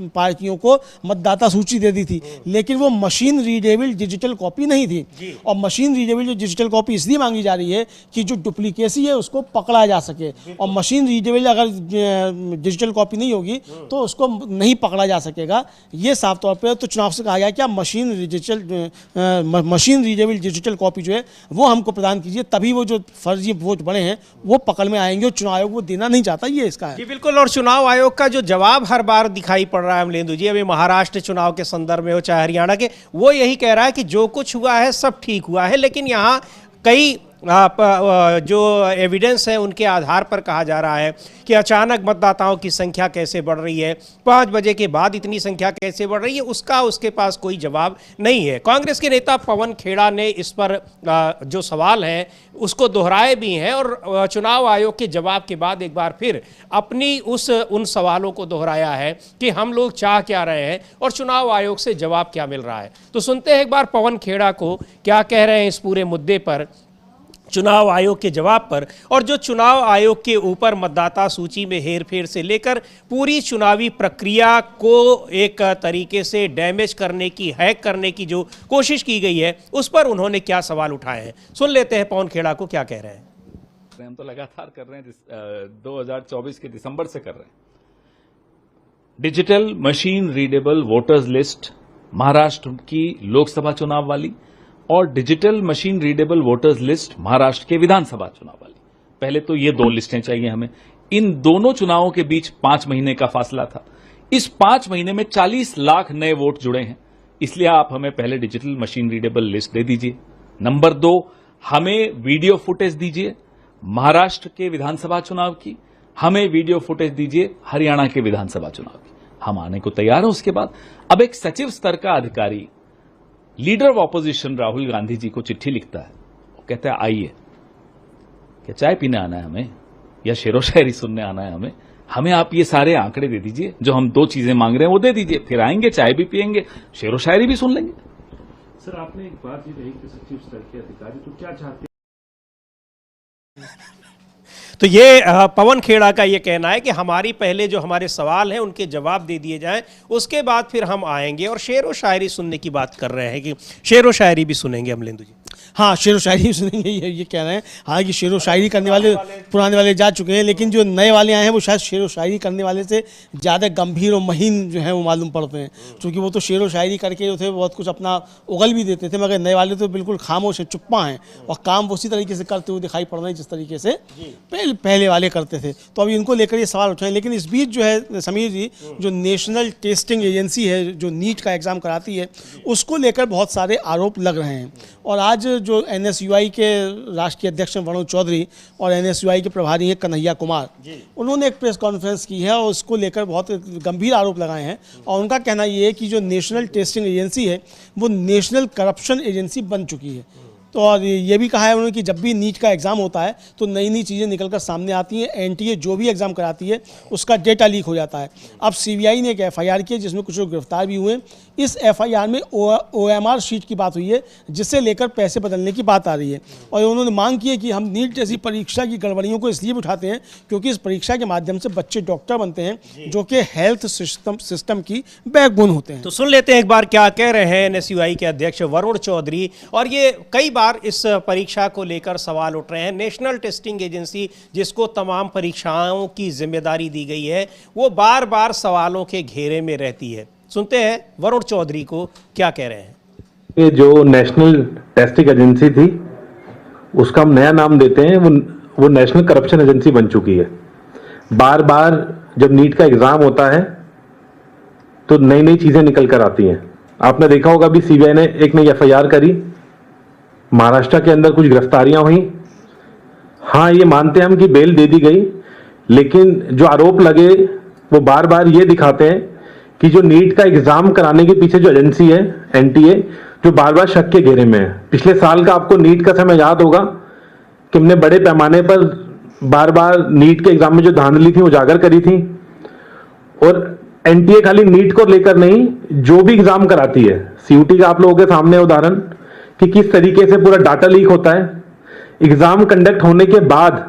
पार्टियों को मतदाता सूची दे दी थी, लेकिन वो मशीन रीडेबल डिजिटल कॉपी नहीं थी। और मशीन रीडेबल जो डिजिटल कॉपी इसलिए मांगी जा रही है कि जो डुप्लीकेसी है उसको पकड़ा जा सके। और मशीन रीडेबल अगर डिजिटल कॉपी नहीं होगी तो उसको नहीं पकड़ा जा सकेगा। ये साफ तौर पर तो चुनाव से कहा गया कि आप मशीन रीडेबल डिजिटल कॉपी जो है वो हमको प्रदान कीजिए, तभी वो जो फर्जी वोट बड़े हैं वो पकड़ में आएंगे। और चुनाव आयोग वो देना नहीं चाहता, ये इसका है। जी बिल्कुल। और चुनाव आयोग का जो जवाब हर बार दिखाई पड़ रहा है अमलेंदु जी, अभी महाराष्ट्र चुनाव के संदर्भ में हो चाहे हरियाणा के, वो यही कह रहा है कि जो कुछ हुआ है सब ठीक हुआ है। लेकिन यहाँ कई जो एविडेंस है उनके आधार पर कहा जा रहा है कि अचानक मतदाताओं की संख्या कैसे बढ़ रही है, 5 बजे के बाद इतनी संख्या कैसे बढ़ रही है, उसका उसके पास कोई जवाब नहीं है। कांग्रेस के नेता पवन खेड़ा ने इस पर जो सवाल है उसको दोहराए भी हैं और चुनाव आयोग के जवाब के बाद एक बार फिर अपनी उन सवालों को दोहराया है कि हम लोग चाह क्या रहे हैं और चुनाव आयोग से जवाब क्या मिल रहा है। तो सुनते हैं एक बार पवन खेड़ा को क्या कह रहे हैं इस पूरे मुद्दे पर, चुनाव आयोग के जवाब पर, और जो चुनाव आयोग के ऊपर मतदाता सूची में हेरफेर से लेकर पूरी चुनावी प्रक्रिया को एक तरीके से डैमेज करने की, हैक करने की जो कोशिश की गई है उस पर उन्होंने क्या सवाल उठाए हैं। सुन लेते हैं पवन खेड़ा को क्या कह रहे हैं। हम तो लगातार कर रहे हैं, 2024 के दिसंबर से कर रहे हैं। Digital machine readable voters list Maharashtra की लोकसभा चुनाव वाली और digital machine readable voters list Maharashtra के विधानसभा चुनाव वाली। पहले तो ये 2 लिस्टें चाहिए हमें। इन दोनों चुनावों के बीच 5 महीने का फासला था। इस 5 महीने में 40 लाख नए वोट जुड़े हैं। इसलिए आप हमें पहले डिजिटल मशीन रीडेबल लिस्ट दे दीजिए। नंबर 2, हमें वीडियो फुटेज दीजिए महाराष्ट्र के विधानसभा चुनाव की, हमें वीडियो फुटेज दीजिए हरियाणा के विधानसभा चुनाव की। हम आने को तैयार हैं। उसके बाद अब एक सचिव स्तर का अधिकारी leader of opposition Rahul Gandhi ji को चिट्ठी लिखता है। वो कहता है आइए, क्या चाय पीने आना है हमें या शेरो शायरी सुनने आना है हमें? हमें आप ये सारे आंकड़े दे दीजिए, जो हम 2 चीजें मांग रहे हैं वो दे दीजिए, फिर आएंगे, चाय भी पियेंगे, शेरो शायरी भी सुन लेंगे। सर आपने एक बात ये कही कि सचिव स्तर के अधिकारी तो क्या चाहते हैं? तो ये पवन खेड़ा का ये कहना है कि हमारी पहले जो हमारे सवाल हैं उनके जवाब दे दिए जाएं, उसके बाद फिर हम आएंगे। और शेर व शायरी सुनने की बात कर रहे हैं कि शेर व शायरी भी सुनेंगे अमलेंदु जी। हाँ, शेर व शायरी सुनेंगे, ये कह रहे हैं। हालांकि शेर व शायरी करने वाले पुराने वाले जा चुके हैं, लेकिन जो नए वाले आए हैं वो शायद शेर व शायरी करने वाले से ज़्यादा गंभीर और महीन जो है वो मालूम पड़ते हैं, क्योंकि वो तो शेर व शायरी करके जो थे बहुत कुछ अपना उगल भी देते थे, मगर नए वाले तो बिल्कुल खामोश हैं, चुप्पा हैं और काम उसी तरीके से करते हुए दिखाई पड़ रहे हैं जिस तरीके से पहले वाले करते थे। तो अब इनको लेकर ये सवाल उठाएं। लेकिन इस बीच जो है समीर जी, जो नेशनल टेस्टिंग एजेंसी है जो नीट का एग्ज़ाम कराती है, उसको लेकर बहुत सारे आरोप लग रहे हैं। और आज जो NSUI के राष्ट्रीय अध्यक्ष हैं वरुण चौधरी और NSUI के प्रभारी हैं कन्हैया कुमार, उन्होंने एक प्रेस कॉन्फ्रेंस की है और उसको लेकर बहुत गंभीर आरोप लगाए हैं। और उनका कहना ये है कि जो नेशनल टेस्टिंग एजेंसी है वो नेशनल करप्शन एजेंसी बन चुकी है। तो और ये भी कहा है उन्होंने कि जब भी नीट का एग्ज़ाम होता है तो नई नई चीज़ें निकलकर सामने आती हैं। NTA जो भी एग्ज़ाम कराती है उसका डेटा लीक हो जाता है। अब CBI ने एक FIR की है जिसमें कुछ लोग गिरफ्तार भी हुए। इस FIR में OMR शीट की बात हुई है, जिससे लेकर पैसे बदलने की बात आ रही है। और उन्होंने मांग की है कि हम नीट जैसी परीक्षा की गड़बड़ियों को इसलिए उठाते हैं क्योंकि इस परीक्षा के माध्यम से बच्चे डॉक्टर बनते हैं जो कि हेल्थ सिस्टम की बैकबोन होते हैं। तो सुन लेते हैं एक बार क्या कह रहे हैं NSUI के अध्यक्ष वरुण चौधरी। और ये कई बार इस परीक्षा को लेकर सवाल उठ रहे हैं। नेशनल टेस्टिंग एजेंसी जिसको तमाम परीक्षाओं की जिम्मेदारी दी गई है, वो बार बार सवालों के घेरे में रहती है। सुनते हैं वरुण चौधरी को क्या कह रहे हैं। ये जो नेशनल टेस्टिंग एजेंसी थी उसका हम नया नाम देते हैं, वो नेशनल करप्शन एजेंसी बन चुकी है। बार बार जब नीट का एग्जाम होता है तो नई नई चीजें निकल कर आती हैं। आपने देखा होगा भी CBI ने एक नई FIR करी, महाराष्ट्र के अंदर कुछ गिरफ्तारियां हुई। हाँ, ये मानते हैं हम कि बेल दे दी गई, लेकिन जो आरोप लगे वो बार बार ये दिखाते हैं कि जो नीट का एग्जाम कराने के पीछे जो एजेंसी है NTA, जो बार बार शक के घेरे में है। पिछले साल का आपको नीट का समय याद होगा कि हमने बड़े पैमाने पर बार बार नीट के एग्जाम में जो धांधली थी उजागर करी थी। और NTA खाली नीट को लेकर नहीं, जो भी एग्जाम कराती है, CUT का आप लोगों के सामने उदाहरण कि किस तरीके से पूरा डाटा लीक होता है। एग्जाम कंडक्ट होने के बाद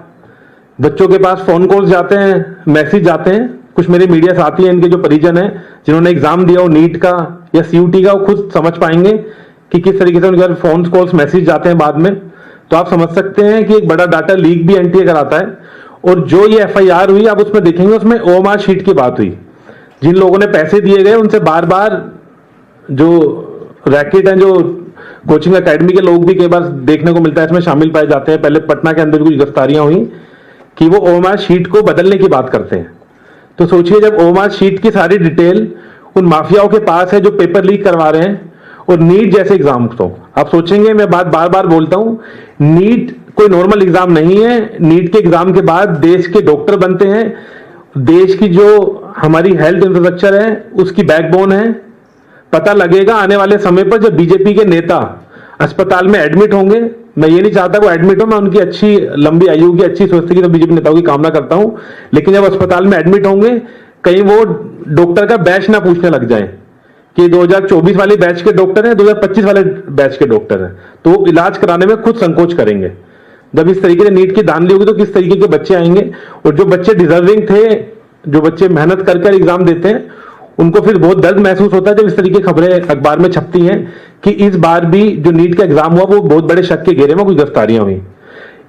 बच्चों के पास फोन कॉल्स जाते हैं, मैसेज जाते हैं। कुछ मेरे मीडिया साथी हैं, इनके जो परिजन हैं जिन्होंने एग्जाम दिया हो नीट का या CUT का, वो खुद समझ पाएंगे कि किस तरीके से उनके फोन कॉल्स मैसेज जाते हैं बाद में। तो आप समझ सकते हैं कि एक बड़ा डाटा लीक भी NTA कराता है। और जो ये FIR हुई, आप उसमें देखेंगे, उसमें OMR शीट की बात हुई। जिन लोगों ने पैसे दिए गए उनसे बार बार जो रैकेट हैं, जो कोचिंग एकेडमी के लोग भी कई बार देखने को मिलता है इसमें शामिल पाए जाते हैं। पहले पटना के अंदर कुछ गिरफ्तारियां हुई कि वो OMR शीट को बदलने की बात करते हैं। तो सोचिए, जब OMR शीट की सारी डिटेल उन माफियाओं के पास है जो पेपर लीक करवा रहे हैं, और नीट जैसे एग्जाम, तो आप सोचेंगे, मैं बात बार बार बोलता हूं, नीट कोई नॉर्मल एग्जाम नहीं है। नीट के एग्जाम के बाद देश के डॉक्टर बनते हैं, देश की जो हमारी हेल्थ इंफ्रास्ट्रक्चर है उसकी बैकबोन है। पता लगेगा आने वाले समय पर जब बीजेपी के नेता अस्पताल में एडमिट होंगे। मैं ये नहीं चाहता वो एडमिट हो, मैं उनकी अच्छी लंबी आयु की, अच्छी स्वस्थ की तो बीजेपी नेताओं की कामना करता हूं, लेकिन जब अस्पताल में एडमिट होंगे कहीं वो डॉक्टर का बैच ना पूछने लग जाए कि 2024 वाले बैच के डॉक्टर हैं, 2025 वाले बैच के डॉक्टर हैं, तो इलाज कराने में खुद संकोच करेंगे। जब इस तरीके से नीट की धांधली होगी तो किस तरीके के बच्चे आएंगे। और जो बच्चे डिजर्विंग थे, जो बच्चे मेहनत कर एग्जाम देते हैं, उनको फिर बहुत दर्द महसूस होता है जब इस तरीके की खबरें अखबार में छपती हैं कि इस बार भी जो नीट का एग्जाम हुआ वो बहुत बड़े शक के घेरे में कुछ गिरफ्तारियां हुई।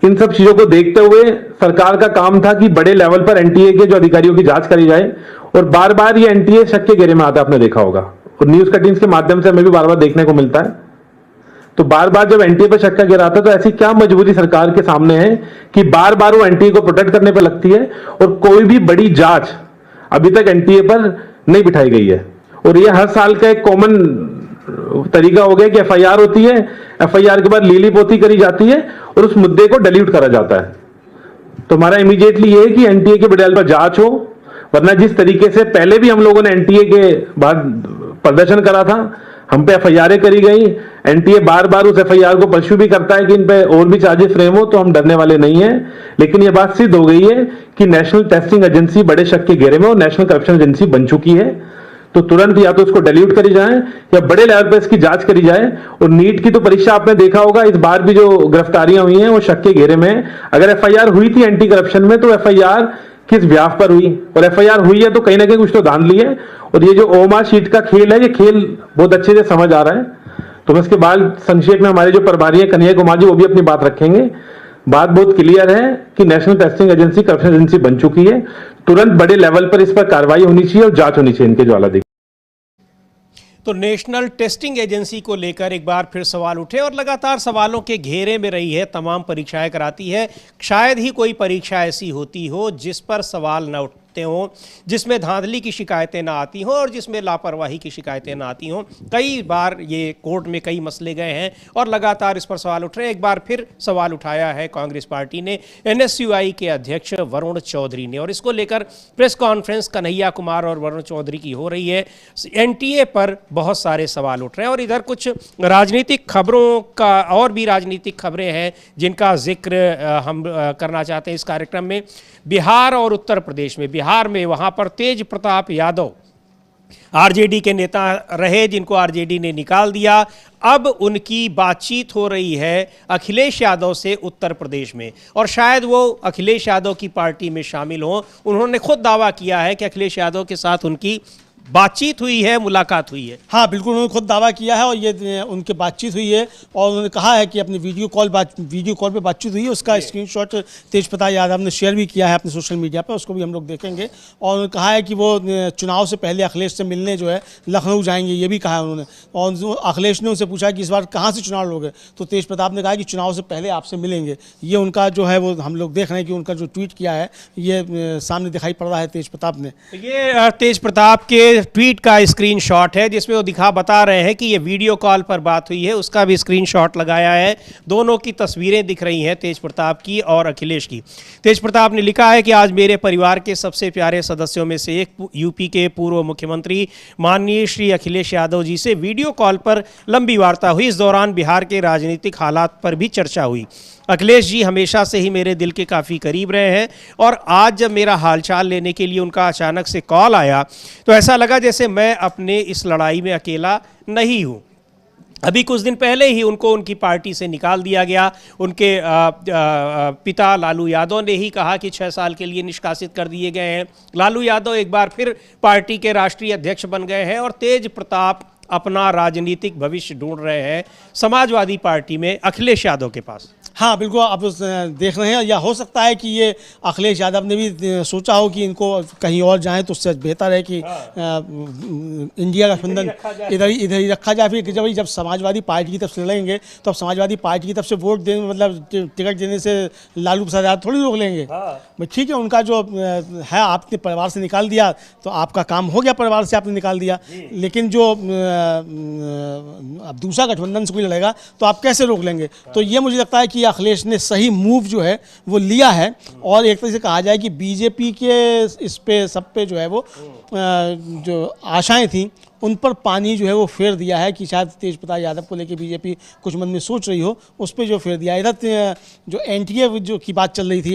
इन सब चीजों को देखते हुए सरकार का काम था कि बड़े लेवल पर NTA के जो अधिकारियों की जांच करी जाए, और बार बार ये NTA शक के घेरे में आता, आपने देखा होगा, और न्यूज कटिंग्स के माध्यम से हमें भी बार बार देखने को मिलता है। तो बार बार जब NTA पर शक का घेरा आता है तो ऐसी क्या मजबूरी सरकार के सामने है कि बार बार वो NTA को प्रोटेक्ट करने पर लगती है, और कोई भी बड़ी जांच अभी तक NTA पर नहीं बिठाई गई है। और ये हर साल का एक कॉमन तरीका हो गया कि FIR होती है, FIR के बाद लीली पोती करी जाती है और उस मुद्दे को डिलीट करा जाता है। तो हमारा इमीडिएटली ये है कि NTA के बड़े पर जांच हो, वरना जिस तरीके से पहले भी हम लोगों ने NTA के बाद प्रदर्शन करा था, हम पे FIR करी गई, NTA बार बार उस FIR को परस्यू भी करता है कि इन पे और भी चार्जेस फ्रेम हो, तो हम डरने वाले नहीं हैं। लेकिन ये बात सिद्ध हो गई है कि नेशनल टेस्टिंग एजेंसी बड़े शक के घेरे में और नेशनल करप्शन एजेंसी बन चुकी है। तो तुरंत या तो इसको डिलीट करी जाए या बड़े लेवल पर इसकी जांच करी जाए। और नीट की तो परीक्षा आपने देखा होगा, इस बार भी जो गिरफ्तारियां हुई हैं वो शक के घेरे में। अगर FIR हुई थी एंटी करप्शन में तो FIR किस व्याप पर हुई, और FIR हुई है तो कहीं ना कहीं कुछ तो धांधली है। और ये जो OMR शीट का खेल है, ये खेल बहुत अच्छे से समझ आ रहा है। तो मैं इसके बाद संक्षेप में हमारे जो प्रभारी हैं कन्हैया कुमार जी वो भी अपनी बात रखेंगे। बात बहुत क्लियर है कि national testing agency corruption agency बन चुकी है, तुरंत बड़े लेवल पर इस पर कार्रवाई होनी चाहिए और जांच होनी चाहिए इनके ज्वाला देखिए। तो नेशनल टेस्टिंग एजेंसी को लेकर एक बार फिर सवाल उठे और लगातार सवालों के घेरे में रही है, तमाम परीक्षाएं कराती है। शायद ही कोई परीक्षा ऐसी होती हो जिस पर सवाल न उठते हों, जिसमें धांधली की शिकायतें ना आती हों और जिसमें लापरवाही की शिकायतें ना आती हों। कई बार ये कोर्ट में कई मसले गए हैं और लगातार इस पर सवाल उठ रहे हैं। एक बार फिर सवाल उठाया है कांग्रेस पार्टी ने, NSUI के अध्यक्ष वरुण चौधरी ने, और इसको लेकर प्रेस कॉन्फ्रेंस कन्हैया कुमार और वरुण चौधरी की हो रही है। NTA पर बहुत सारे सवाल उठ रहे हैं और इधर कुछ राजनीतिक खबरों का और भी राजनीतिक खबरें हैं जिनका जिक्र हम करना चाहते हैं इस कार्यक्रम में। बिहार और उत्तर प्रदेश में, बिहार में वहां पर तेज प्रताप यादव आरजेडी के नेता रहे जिनको आरजेडी ने निकाल दिया। अब उनकी बातचीत हो रही है अखिलेश यादव से उत्तर प्रदेश में और शायद वो अखिलेश यादव की पार्टी में शामिल हों। उन्होंने खुद दावा किया है कि अखिलेश यादव के साथ उनकी बातचीत हुई है, मुलाकात हुई है। हाँ बिल्कुल, उन्होंने खुद दावा किया है और ये उनके बातचीत हुई है और उन्होंने कहा है कि अपनी वीडियो कॉल पे बातचीत हुई है। उसका स्क्रीनशॉट तेज प्रताप यादव ने शेयर भी किया है अपने सोशल मीडिया पे, उसको भी हम लोग देखेंगे। और उन्होंने कहा है कि वो चुनाव से पहले अखिलेश से मिलने जो है लखनऊ जाएंगे, ये भी कहा है उन्होंने। और अखिलेश ने उनसे पूछा कि इस बार कहाँ से चुनाव लड़ोगे, तो तेज प्रताप ने कहा कि चुनाव से पहले आपसे मिलेंगे। ये उनका जो है वो हम लोग देख रहे हैं कि उनका जो ट्वीट किया है ये सामने दिखाई पड़ रहा है तेज प्रताप ने। ये तेज प्रताप के ट्वीट का स्क्रीनशॉट है जिसमें वो बता रहे हैं कि ये वीडियो कॉल पर बात हुई है, उसका भी स्क्रीनशॉट लगाया है। दोनों की तस्वीरें दिख रही हैं, तेज प्रताप की और अखिलेश की। तेज प्रताप ने लिखा है कि आज मेरे परिवार के सबसे प्यारे सदस्यों में से एक यूपी के पूर्व मुख्यमंत्री माननीय श्री अखिलेश यादव जी से वीडियो कॉल पर लंबी वार्ता हुई। इस दौरान बिहार के राजनीतिक हालात पर भी चर्चा हुई। अखिलेश जी हमेशा से ही मेरे दिल के काफ़ी करीब रहे हैं और आज जब मेरा हालचाल लेने के लिए उनका अचानक से कॉल आया तो ऐसा लगा जैसे मैं अपने इस लड़ाई में अकेला नहीं हूँ। अभी कुछ दिन पहले ही उनको उनकी पार्टी से निकाल दिया गया। उनके पिता लालू यादव ने ही कहा कि 6 साल के लिए निष्कासित कर दिए गए हैं। लालू यादव एक बार फिर पार्टी के राष्ट्रीय अध्यक्ष बन गए हैं और तेज प्रताप अपना राजनीतिक भविष्य ढूंढ रहे हैं समाजवादी पार्टी में अखिलेश यादव के पास। हाँ बिल्कुल, आप देख रहे हैं, या हो सकता है कि ये अखिलेश यादव ने भी सोचा हो कि इनको कहीं और जाएं तो उससे बेहतर है कि इंडिया गठबंधन इधर ही रखा जाए। फिर जब समाजवादी पार्टी की तरफ से लड़ेंगे तो अब समाजवादी पार्टी की तरफ से वोट देने मतलब टिकट देने से लालू प्रसाद यादव थोड़ी रोक लेंगे। भाई ठीक है, उनका जो है आपने परिवार से निकाल दिया तो आपका काम हो गया, परिवार से आपने निकाल दिया। लेकिन जो अब दूसरा गठबंधन से कोई लड़ेगा तो आप कैसे रोक लेंगे? तो ये मुझे लगता है कि अखिलेश ने सही मूव जो है वो लिया है और एक तरह से कहा जाए कि बीजेपी के इस पे सब पे जो है वो जो आशाएं थी उन पर पानी जो है वो फेर दिया है कि शायद तेज प्रताप यादव को लेकर बीजेपी कुछ मन में सोच रही हो, उस पर जो फेर दिया है। इधर जो NTA जो की बात चल रही थी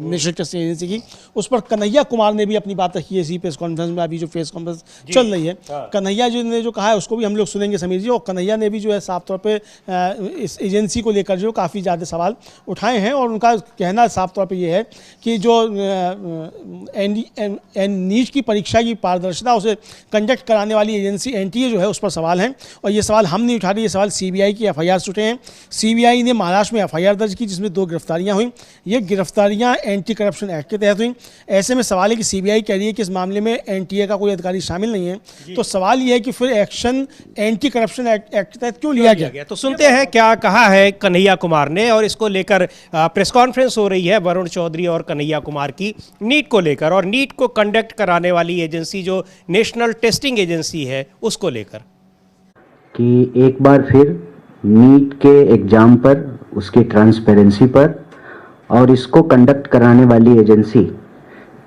नेशनल टेस्टिंग एजेंसी की, उस पर कन्हैया कुमार ने भी अपनी बात रखी है इसी प्रेस कॉन्फ्रेंस में। अभी जो प्रेस कॉन्फ्रेंस चल रही है, कन्हैया जी ने जो कहा है उसको भी हम लोग सुनेंगे समीर जी। और कन्हैया ने भी जो है साफ तौर पर इस एजेंसी को लेकर जो काफ़ी ज़्यादा सवाल उठाए हैं और उनका कहना साफ तौर पर यह है कि जो नीट की परीक्षा की पारदर्शिता उसे कंडक्ट कराने वाली एजेंसी NTA जो है उस पर सवाल हैं। और ये सवाल हम नहीं उठा रहे, ये सवाल CBI की FIR से उठे हैं। CBI ने महाराष्ट्र में FIR दर्ज की जिसमें 2 गिरफ्तारियां हुई। ये गिरफ्तारियां एंटी करप्शन एक्ट के तहत हुई। ऐसे में सवाल है कि CBI कह रही है कि इस मामले में NTA का कोई अधिकारी शामिल नहीं है, तो सवाल ये है कि फिर एक्शन एंटी करप्शन एक्ट के तहत क्यों लिया गया? तो सुनते हैं क्या कहा है कन्हैया कुमार ने। और इसको लेकर प्रेस कॉन्फ्रेंस हो रही है वरुण चौधरी और कन्हैया कुमार की नीट को लेकर, और नीट को कंडक्ट कराने वाली एजेंसी जो नेशनल टेस्टिंग एजेंसी है उसको लेकर कि एक बार फिर नीट के एग्जाम पर, उसकी ट्रांसपेरेंसी पर और इसको कंडक्ट कराने वाली एजेंसी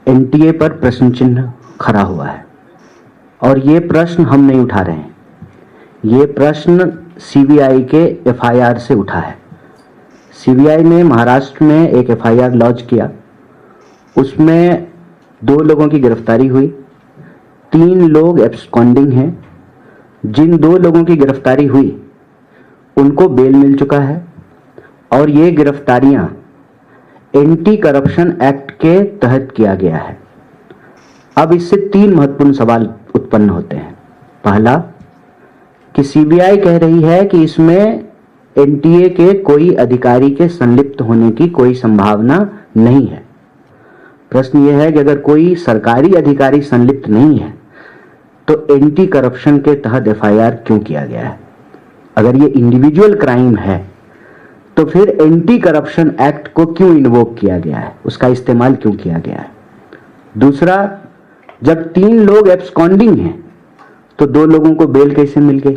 NTA पर प्रश्न चिन्ह खड़ा हुआ है। और ये प्रश्न हम नहीं उठा रहे हैं, ये प्रश्न CBI के FIR से उठा है। CBI ने महाराष्ट्र में एक FIR लॉन्च किया, उसमें 2 लोगों की गिरफ्तारी हुई, 3 लोग एब्सकॉन्डिंग हैं। जिन 2 लोगों की गिरफ्तारी हुई उनको बेल मिल चुका है और ये गिरफ्तारियां एंटी करप्शन एक्ट के तहत किया गया है। अब इससे 3 महत्वपूर्ण सवाल उत्पन्न होते हैं। पहला कि सीबीआई कह रही है कि इसमें एनटीए के कोई अधिकारी के संलिप्त होने की कोई संभावना नहीं है। प्रश्न यह है कि अगर कोई सरकारी अधिकारी संलिप्त नहीं है तो एंटी करप्शन के तहत एफआईआर क्यों किया गया है? अगर ये इंडिविजुअल क्राइम है तो फिर एंटी करप्शन एक्ट को क्यों इन्वोक किया गया है, उसका इस्तेमाल क्यों किया गया है? दूसरा, जब 3 लोग एब्सकॉन्डिंग हैं तो 2 लोगों को बेल कैसे मिल गई?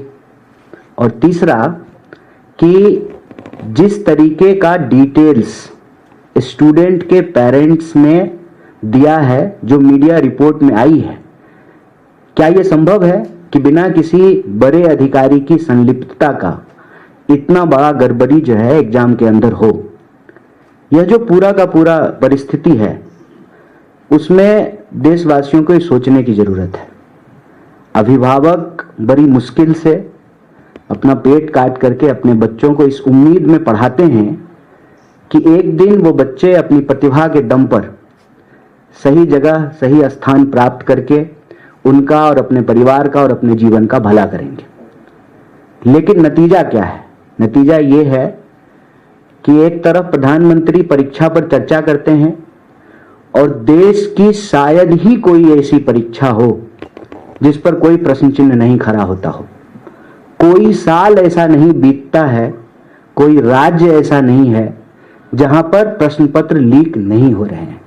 और तीसरा कि जिस तरीके का डिटेल्स स्टूडेंट के पेरेंट्स ने दिया है, जो मीडिया रिपोर्ट में आई है, क्या यह संभव है कि बिना किसी बड़े अधिकारी की संलिप्तता का इतना बड़ा गड़बड़ी जो है एग्जाम के अंदर हो? यह जो पूरा का पूरा परिस्थिति है उसमें देशवासियों को सोचने की जरूरत है। अभिभावक बड़ी मुश्किल से अपना पेट काट करके अपने बच्चों को इस उम्मीद में पढ़ाते हैं कि एक दिन वो बच्चे अपनी प्रतिभा के दम पर सही जगह सही स्थान प्राप्त करके उनका और अपने परिवार का और अपने जीवन का भला करेंगे। लेकिन नतीजा क्या है? नतीजा ये है कि एक तरफ प्रधानमंत्री परीक्षा पर चर्चा करते हैं और देश की शायद ही कोई ऐसी परीक्षा हो जिस पर कोई प्रश्न चिन्ह नहीं खड़ा होता हो। कोई साल ऐसा नहीं बीतता है, कोई राज्य ऐसा नहीं है जहां पर प्रश्न पत्र लीक नहीं हो रहे हैं।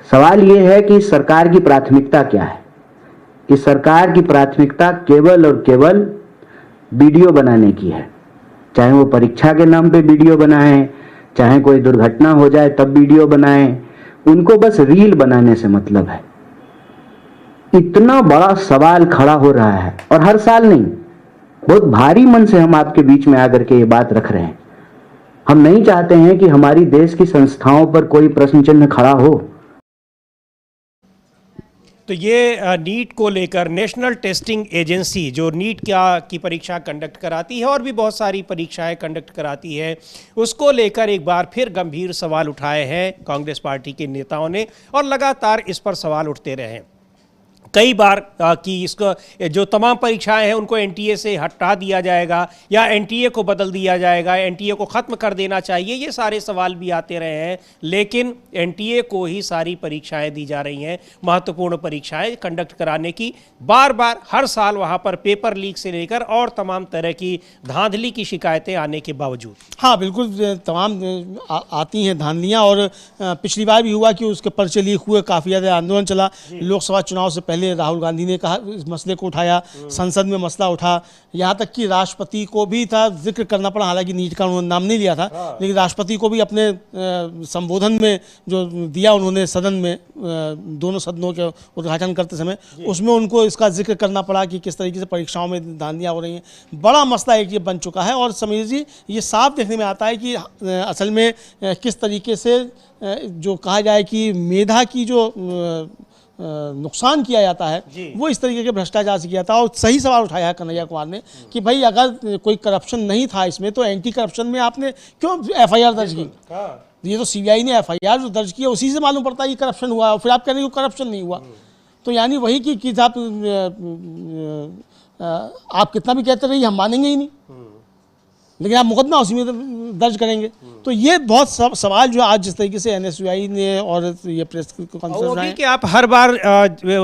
सवाल यह है कि सरकार की प्राथमिकता क्या है? इस सरकार की प्राथमिकता केवल और केवल वीडियो बनाने की है। चाहे वो परीक्षा के नाम पे वीडियो बनाएं, चाहे कोई दुर्घटना हो जाए तब वीडियो बनाएं, उनको बस रील बनाने से मतलब है। इतना बड़ा सवाल खड़ा हो रहा है और हर साल नहीं, बहुत भारी मन से हम आपके बीच में आकर के ये बात रख रहे हैं। हम नहीं चाहते हैं कि हमारी देश की संस्थाओं पर कोई प्रश्न चिन्ह खड़ा हो। तो ये नीट को लेकर नेशनल टेस्टिंग एजेंसी जो नीट की परीक्षा कंडक्ट कराती है और भी बहुत सारी परीक्षाएं कंडक्ट कराती है, उसको लेकर एक बार फिर गंभीर सवाल उठाए हैं कांग्रेस पार्टी के नेताओं ने और लगातार इस पर सवाल उठते रहे हैं कई बार कि इसको जो तमाम परीक्षाएं हैं उनको एनटीए से हटा दिया जाएगा या एनटीए को बदल दिया जाएगा, एनटीए को ख़त्म कर देना चाहिए, ये सारे सवाल भी आते रहे हैं। लेकिन एनटीए को ही सारी परीक्षाएं दी जा रही हैं, महत्वपूर्ण परीक्षाएं कंडक्ट कराने की। बार बार हर साल वहां पर पेपर लीक से लेकर और तमाम तरह की धांधली की शिकायतें आने के बावजूद। हाँ बिल्कुल, तमाम आती हैं धांधलियाँ। और पिछली बार भी हुआ कि उसके पर्चे लीक हुए, काफ़ी ज़्यादा आंदोलन चला। लोकसभा चुनाव से पहले राहुल गांधी ने कहा इस मसले को उठाया, संसद में मसला उठा, यहाँ तक कि राष्ट्रपति को भी था जिक्र करना पड़ा। हालांकि नीट का उन्होंने नाम नहीं लिया था, लेकिन राष्ट्रपति को भी अपने संबोधन में जो दिया उन्होंने सदन में, दोनों सदनों के उद्घाटन करते समय, उसमें उनको इसका जिक्र करना पड़ा कि किस तरीके से परीक्षाओं में धांधलियाँ हो रही हैं। बड़ा मसला एक ये बन चुका है। और समीर जी, ये साफ देखने में आता है कि असल में किस तरीके से जो कहा जाए कि मेधा की जो नुकसान किया जाता है वो इस तरीके के भ्रष्टाचार से किया था। और सही सवाल उठाया है कन्हैया कुमार ने कि भाई अगर कोई करप्शन नहीं था इसमें तो एंटी करप्शन में आपने क्यों एफआईआर दर्ज की? ये तो सीबीआई ने एफआईआर जो दर्ज किया उसी से मालूम पड़ता है कि करप्शन हुआ, और फिर आप कह रहे हैं कि करप्शन नहीं हुआ। तो यानी वही कि आप कितना भी कहते रहिए हम मानेंगे ही नहीं, लेकिन आप मुकदमा उसी में दर्ज करेंगे। तो ये बहुत सवाल जो आज जिस तरीके से एनएसयूआई ने और ये प्रेस कॉन्फ्रेंस कि आप हर बार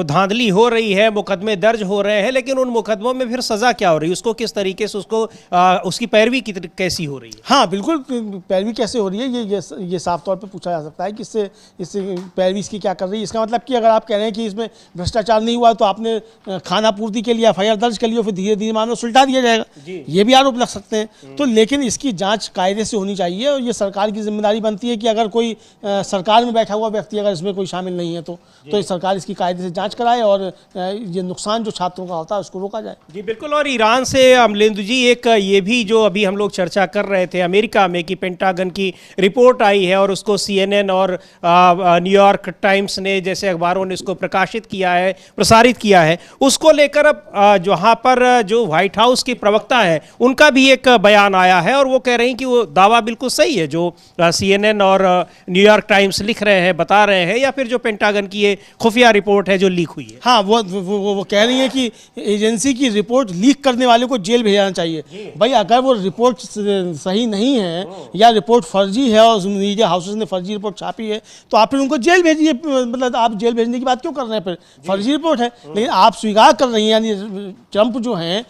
धांधली हो रही है, मुकदमे दर्ज हो रहे हैं, लेकिन उन मुकदमों में फिर सजा क्या हो रही है, उसको किस तरीके से उसकी पैरवी कैसी हो रही है? हाँ बिल्कुल, पैरवी कैसे हो रही है ये साफ तौर पर पूछा जा सकता है कि इससे पैरवी इसकी क्या कर रही है। इसका मतलब कि अगर आप कह रहे हैं कि इसमें भ्रष्टाचार नहीं हुआ तो आपने खाना पूर्ति के लिए एफआईआर दर्ज कर लिया, फिर धीरे धीरे मामला सुलटा दिया जाएगा, ये भी आरोप लग सकते हैं। तो लेकिन इसकी जांच कायदे से होनी चाहिए और ये सरकार की जिम्मेदारी बनती है कि अगर कोई सरकार में बैठा हुआ व्यक्ति अगर इसमें कोई शामिल नहीं है तो सरकार इसकी कायदे से जांच कराए और ये नुकसान जो छात्रों का होता है उसको रोका जाए। जी बिल्कुल। और ईरान से अमलेंदु जी, एक ये भी जो अभी हम लोग चर्चा कर रहे थे अमेरिका में कि पेंटागन की रिपोर्ट आई है और उसको CNN और न्यूयॉर्क टाइम्स ने जैसे अखबारों ने इसको प्रकाशित किया है, प्रसारित किया है, उसको लेकर अब जहाँ पर जो व्हाइट हाउस के प्रवक्ता है उनका भी एक बयान आया है और वो कह रहे हैं कि वो दावा बिल्कुल सही है जो CNN और न्यूयॉर्क टाइम्स लिख रहे हैं, बता रहे हैं, या फिर जो पेंटागन की ये खुफिया रिपोर्ट है जो लीक हुई है? हाँ, वो कह रही है कि एजेंसी की रिपोर्ट लीक करने वाले को जेल भेजना चाहिए। भाई अगर वो रिपोर्ट सही नहीं है या रिपोर्ट फर्जी है और मीडिया हाउसेस ने फर्जी रिपोर्ट छापी है तो आप फिर उनको जेल भेजिए। मतलब आप जेल भेजने की बात क्यों कर रहे हैं? फिर फर्जी रिपोर्ट है। लेकिन आप स्वीकार कर रही हैं, यानी ट्रंप जो हैं,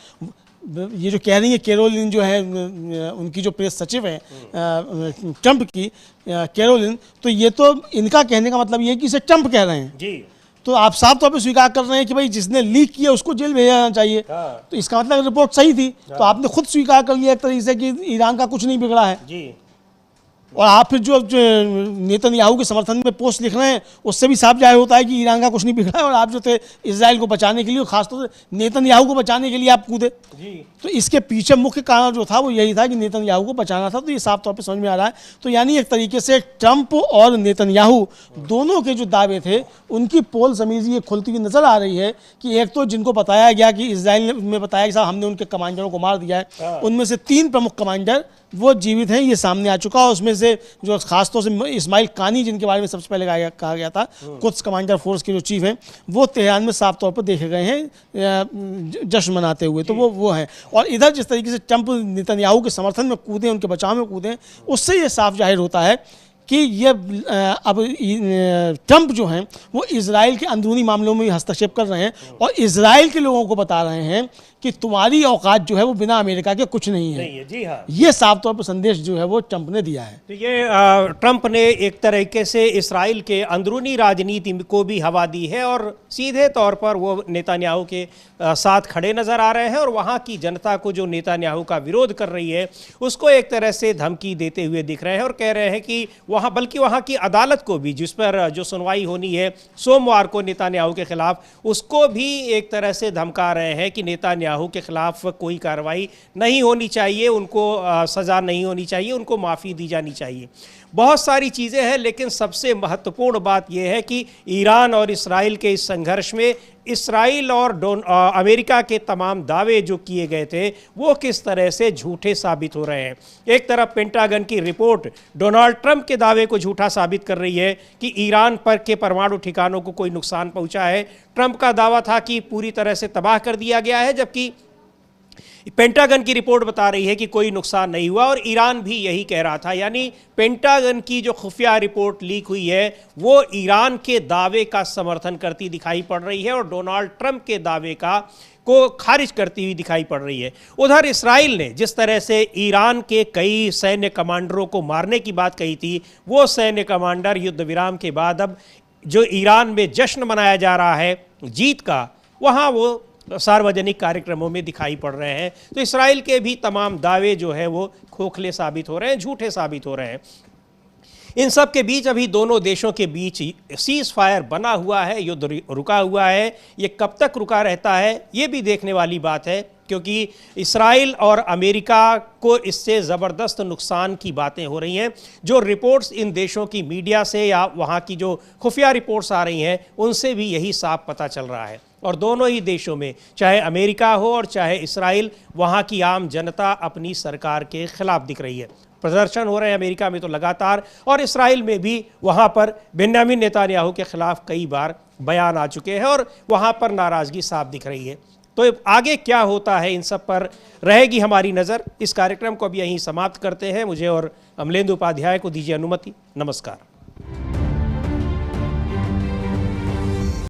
ये जो कह रही है कैरोलिन जो है उनकी जो प्रेस सचिव है ट्रंप की, कैरोलिन, तो ये तो इनका कहने का मतलब ये है कि इसे ट्रंप कह रहे हैं जी। तो आप साफ तौर पे स्वीकार कर रहे हैं कि भाई जिसने लीक किया उसको जेल भेजा जाना चाहिए। तो इसका मतलब रिपोर्ट सही थी। तो आपने खुद स्वीकार कर लिया एक तरीके से कि ईरान का कुछ नहीं बिगड़ा है जी। और आप फिर जो नेतन्याहू के समर्थन में पोस्ट लिख रहे हैं उससे भी साफ जाहिर होता है कि ईरान का कुछ नहीं बिगड़ा है और आप जो थे इजराइल को बचाने के लिए, खासतौर से नेतन्याहू को बचाने के लिए आप कूदे। तो इसके पीछे मुख्य कारण जो था वो यही था कि नेतन्याहू को बचाना था। तो ये साफ तौर पे समझ में आ रहा है। तो यानी एक तरीके से ट्रंप और नेतन्याहू दोनों के जो दावे थे उनकी पोल समीजी ये खुलती हुई नजर आ रही है कि एक तो जिनको बताया गया कि इजराइल में बताया कि साहब हमने उनके कमांडरों को मार दिया है, उनमें से 3 प्रमुख कमांडर वो जीवित हैं, ये सामने आ चुका है। उसमें से जो खासतौर से इस्माइल कानी जिनके बारे में सबसे पहले कहा गया था, कुछ कमांडर फोर्स के जो चीफ हैं, वो तेहरान में साफ तौर पर देखे गए हैं जश्न मनाते हुए। तो वो हैं। और इधर जिस तरीके से ट्रंप नेतन्याहू के समर्थन में कूदे, उनके बचाव में कूदे, उससे ये साफ जाहिर होता है कि ये अब ट्रंप जो हैं वो इजराइल के अंदरूनी मामलों में हस्तक्षेप कर रहे हैं और इजराइल के लोगों को बता रहे हैं कि तुम्हारी औकात जो है वो बिना अमेरिका के कुछ नहीं है। जी हाँ। ये साफ तौर पर संदेश जो है वो ट्रंप ने दिया है। तो ये ट्रंप ने एक तरीके से इजराइल के अंदरूनी राजनीति को भी हवा दी है और सीधे तौर पर वो नेतन्याहू के साथ खड़े नजर आ रहे हैं और वहाँ की जनता को जो नेतन्याहू का विरोध कर रही है उसको एक तरह से धमकी देते हुए दिख रहे हैं और कह रहे हैं कि वहाँ, बल्कि वहाँ की अदालत को भी, जिस पर जो सुनवाई होनी है सोमवार को नेतन्याहू के खिलाफ, उसको भी एक तरह से धमका रहे हैं कि नेतन्याहू के खिलाफ कोई कार्रवाई नहीं होनी चाहिए, उनको सज़ा नहीं होनी चाहिए, उनको माफ़ी दी जानी चाहिए। बहुत सारी चीज़ें हैं, लेकिन सबसे महत्वपूर्ण बात यह है कि ईरान और इस्राइल के इस संघर्ष में इस्राइल और अमेरिका के तमाम दावे जो किए गए थे वो किस तरह से झूठे साबित हो रहे हैं। एक तरफ पेंटागन की रिपोर्ट डोनाल्ड ट्रंप के दावे को झूठा साबित कर रही है कि ईरान पर के परमाणु ठिकानों को कोई नुकसान पहुंचा है। ट्रंप का दावा था कि पूरी तरह से तबाह कर दिया गया है, जबकि पेंटागन की रिपोर्ट बता रही है कि कोई नुकसान नहीं हुआ और ईरान भी यही कह रहा था। यानी पेंटागन की जो खुफिया रिपोर्ट लीक हुई है वो ईरान के दावे का समर्थन करती दिखाई पड़ रही है और डोनाल्ड ट्रंप के दावे को खारिज करती हुई दिखाई पड़ रही है। उधर इस्राइल ने जिस तरह से ईरान के कई सैन्य कमांडरों को मारने की बात कही थी, वो सैन्य कमांडर युद्ध विराम के बाद अब जो ईरान में जश्न मनाया जा रहा है जीत का, वहाँ वो सार्वजनिक कार्यक्रमों में दिखाई पड़ रहे हैं। तो इस्राइल के भी तमाम दावे जो है वो खोखले साबित हो रहे हैं, झूठे साबित हो रहे हैं। इन सब के बीच अभी दोनों देशों के बीच सीज फायर बना हुआ है, युद्ध रुका हुआ है। ये कब तक रुका रहता है ये भी देखने वाली बात है, क्योंकि इस्राइल और अमेरिका को इससे ज़बरदस्त नुकसान की बातें हो रही हैं। जो रिपोर्ट्स इन देशों की मीडिया से या वहाँ की जो खुफिया रिपोर्ट्स आ रही हैं उनसे भी यही साफ पता चल रहा है। और दोनों ही देशों में, चाहे अमेरिका हो और चाहे इस्राइल, वहाँ की आम जनता अपनी सरकार के खिलाफ दिख रही है। प्रदर्शन हो रहे हैं अमेरिका में तो लगातार, और इस्राइल में भी वहाँ पर बेंजामिन नेतन्याहू के खिलाफ कई बार बयान आ चुके हैं और वहाँ पर नाराज़गी साफ दिख रही है। तो आगे क्या होता है इन सब पर रहेगी हमारी नज़र। इस कार्यक्रम को अब यहीं समाप्त करते हैं। मुझे और अमलेंदु उपाध्याय को दीजिए अनुमति। नमस्कार।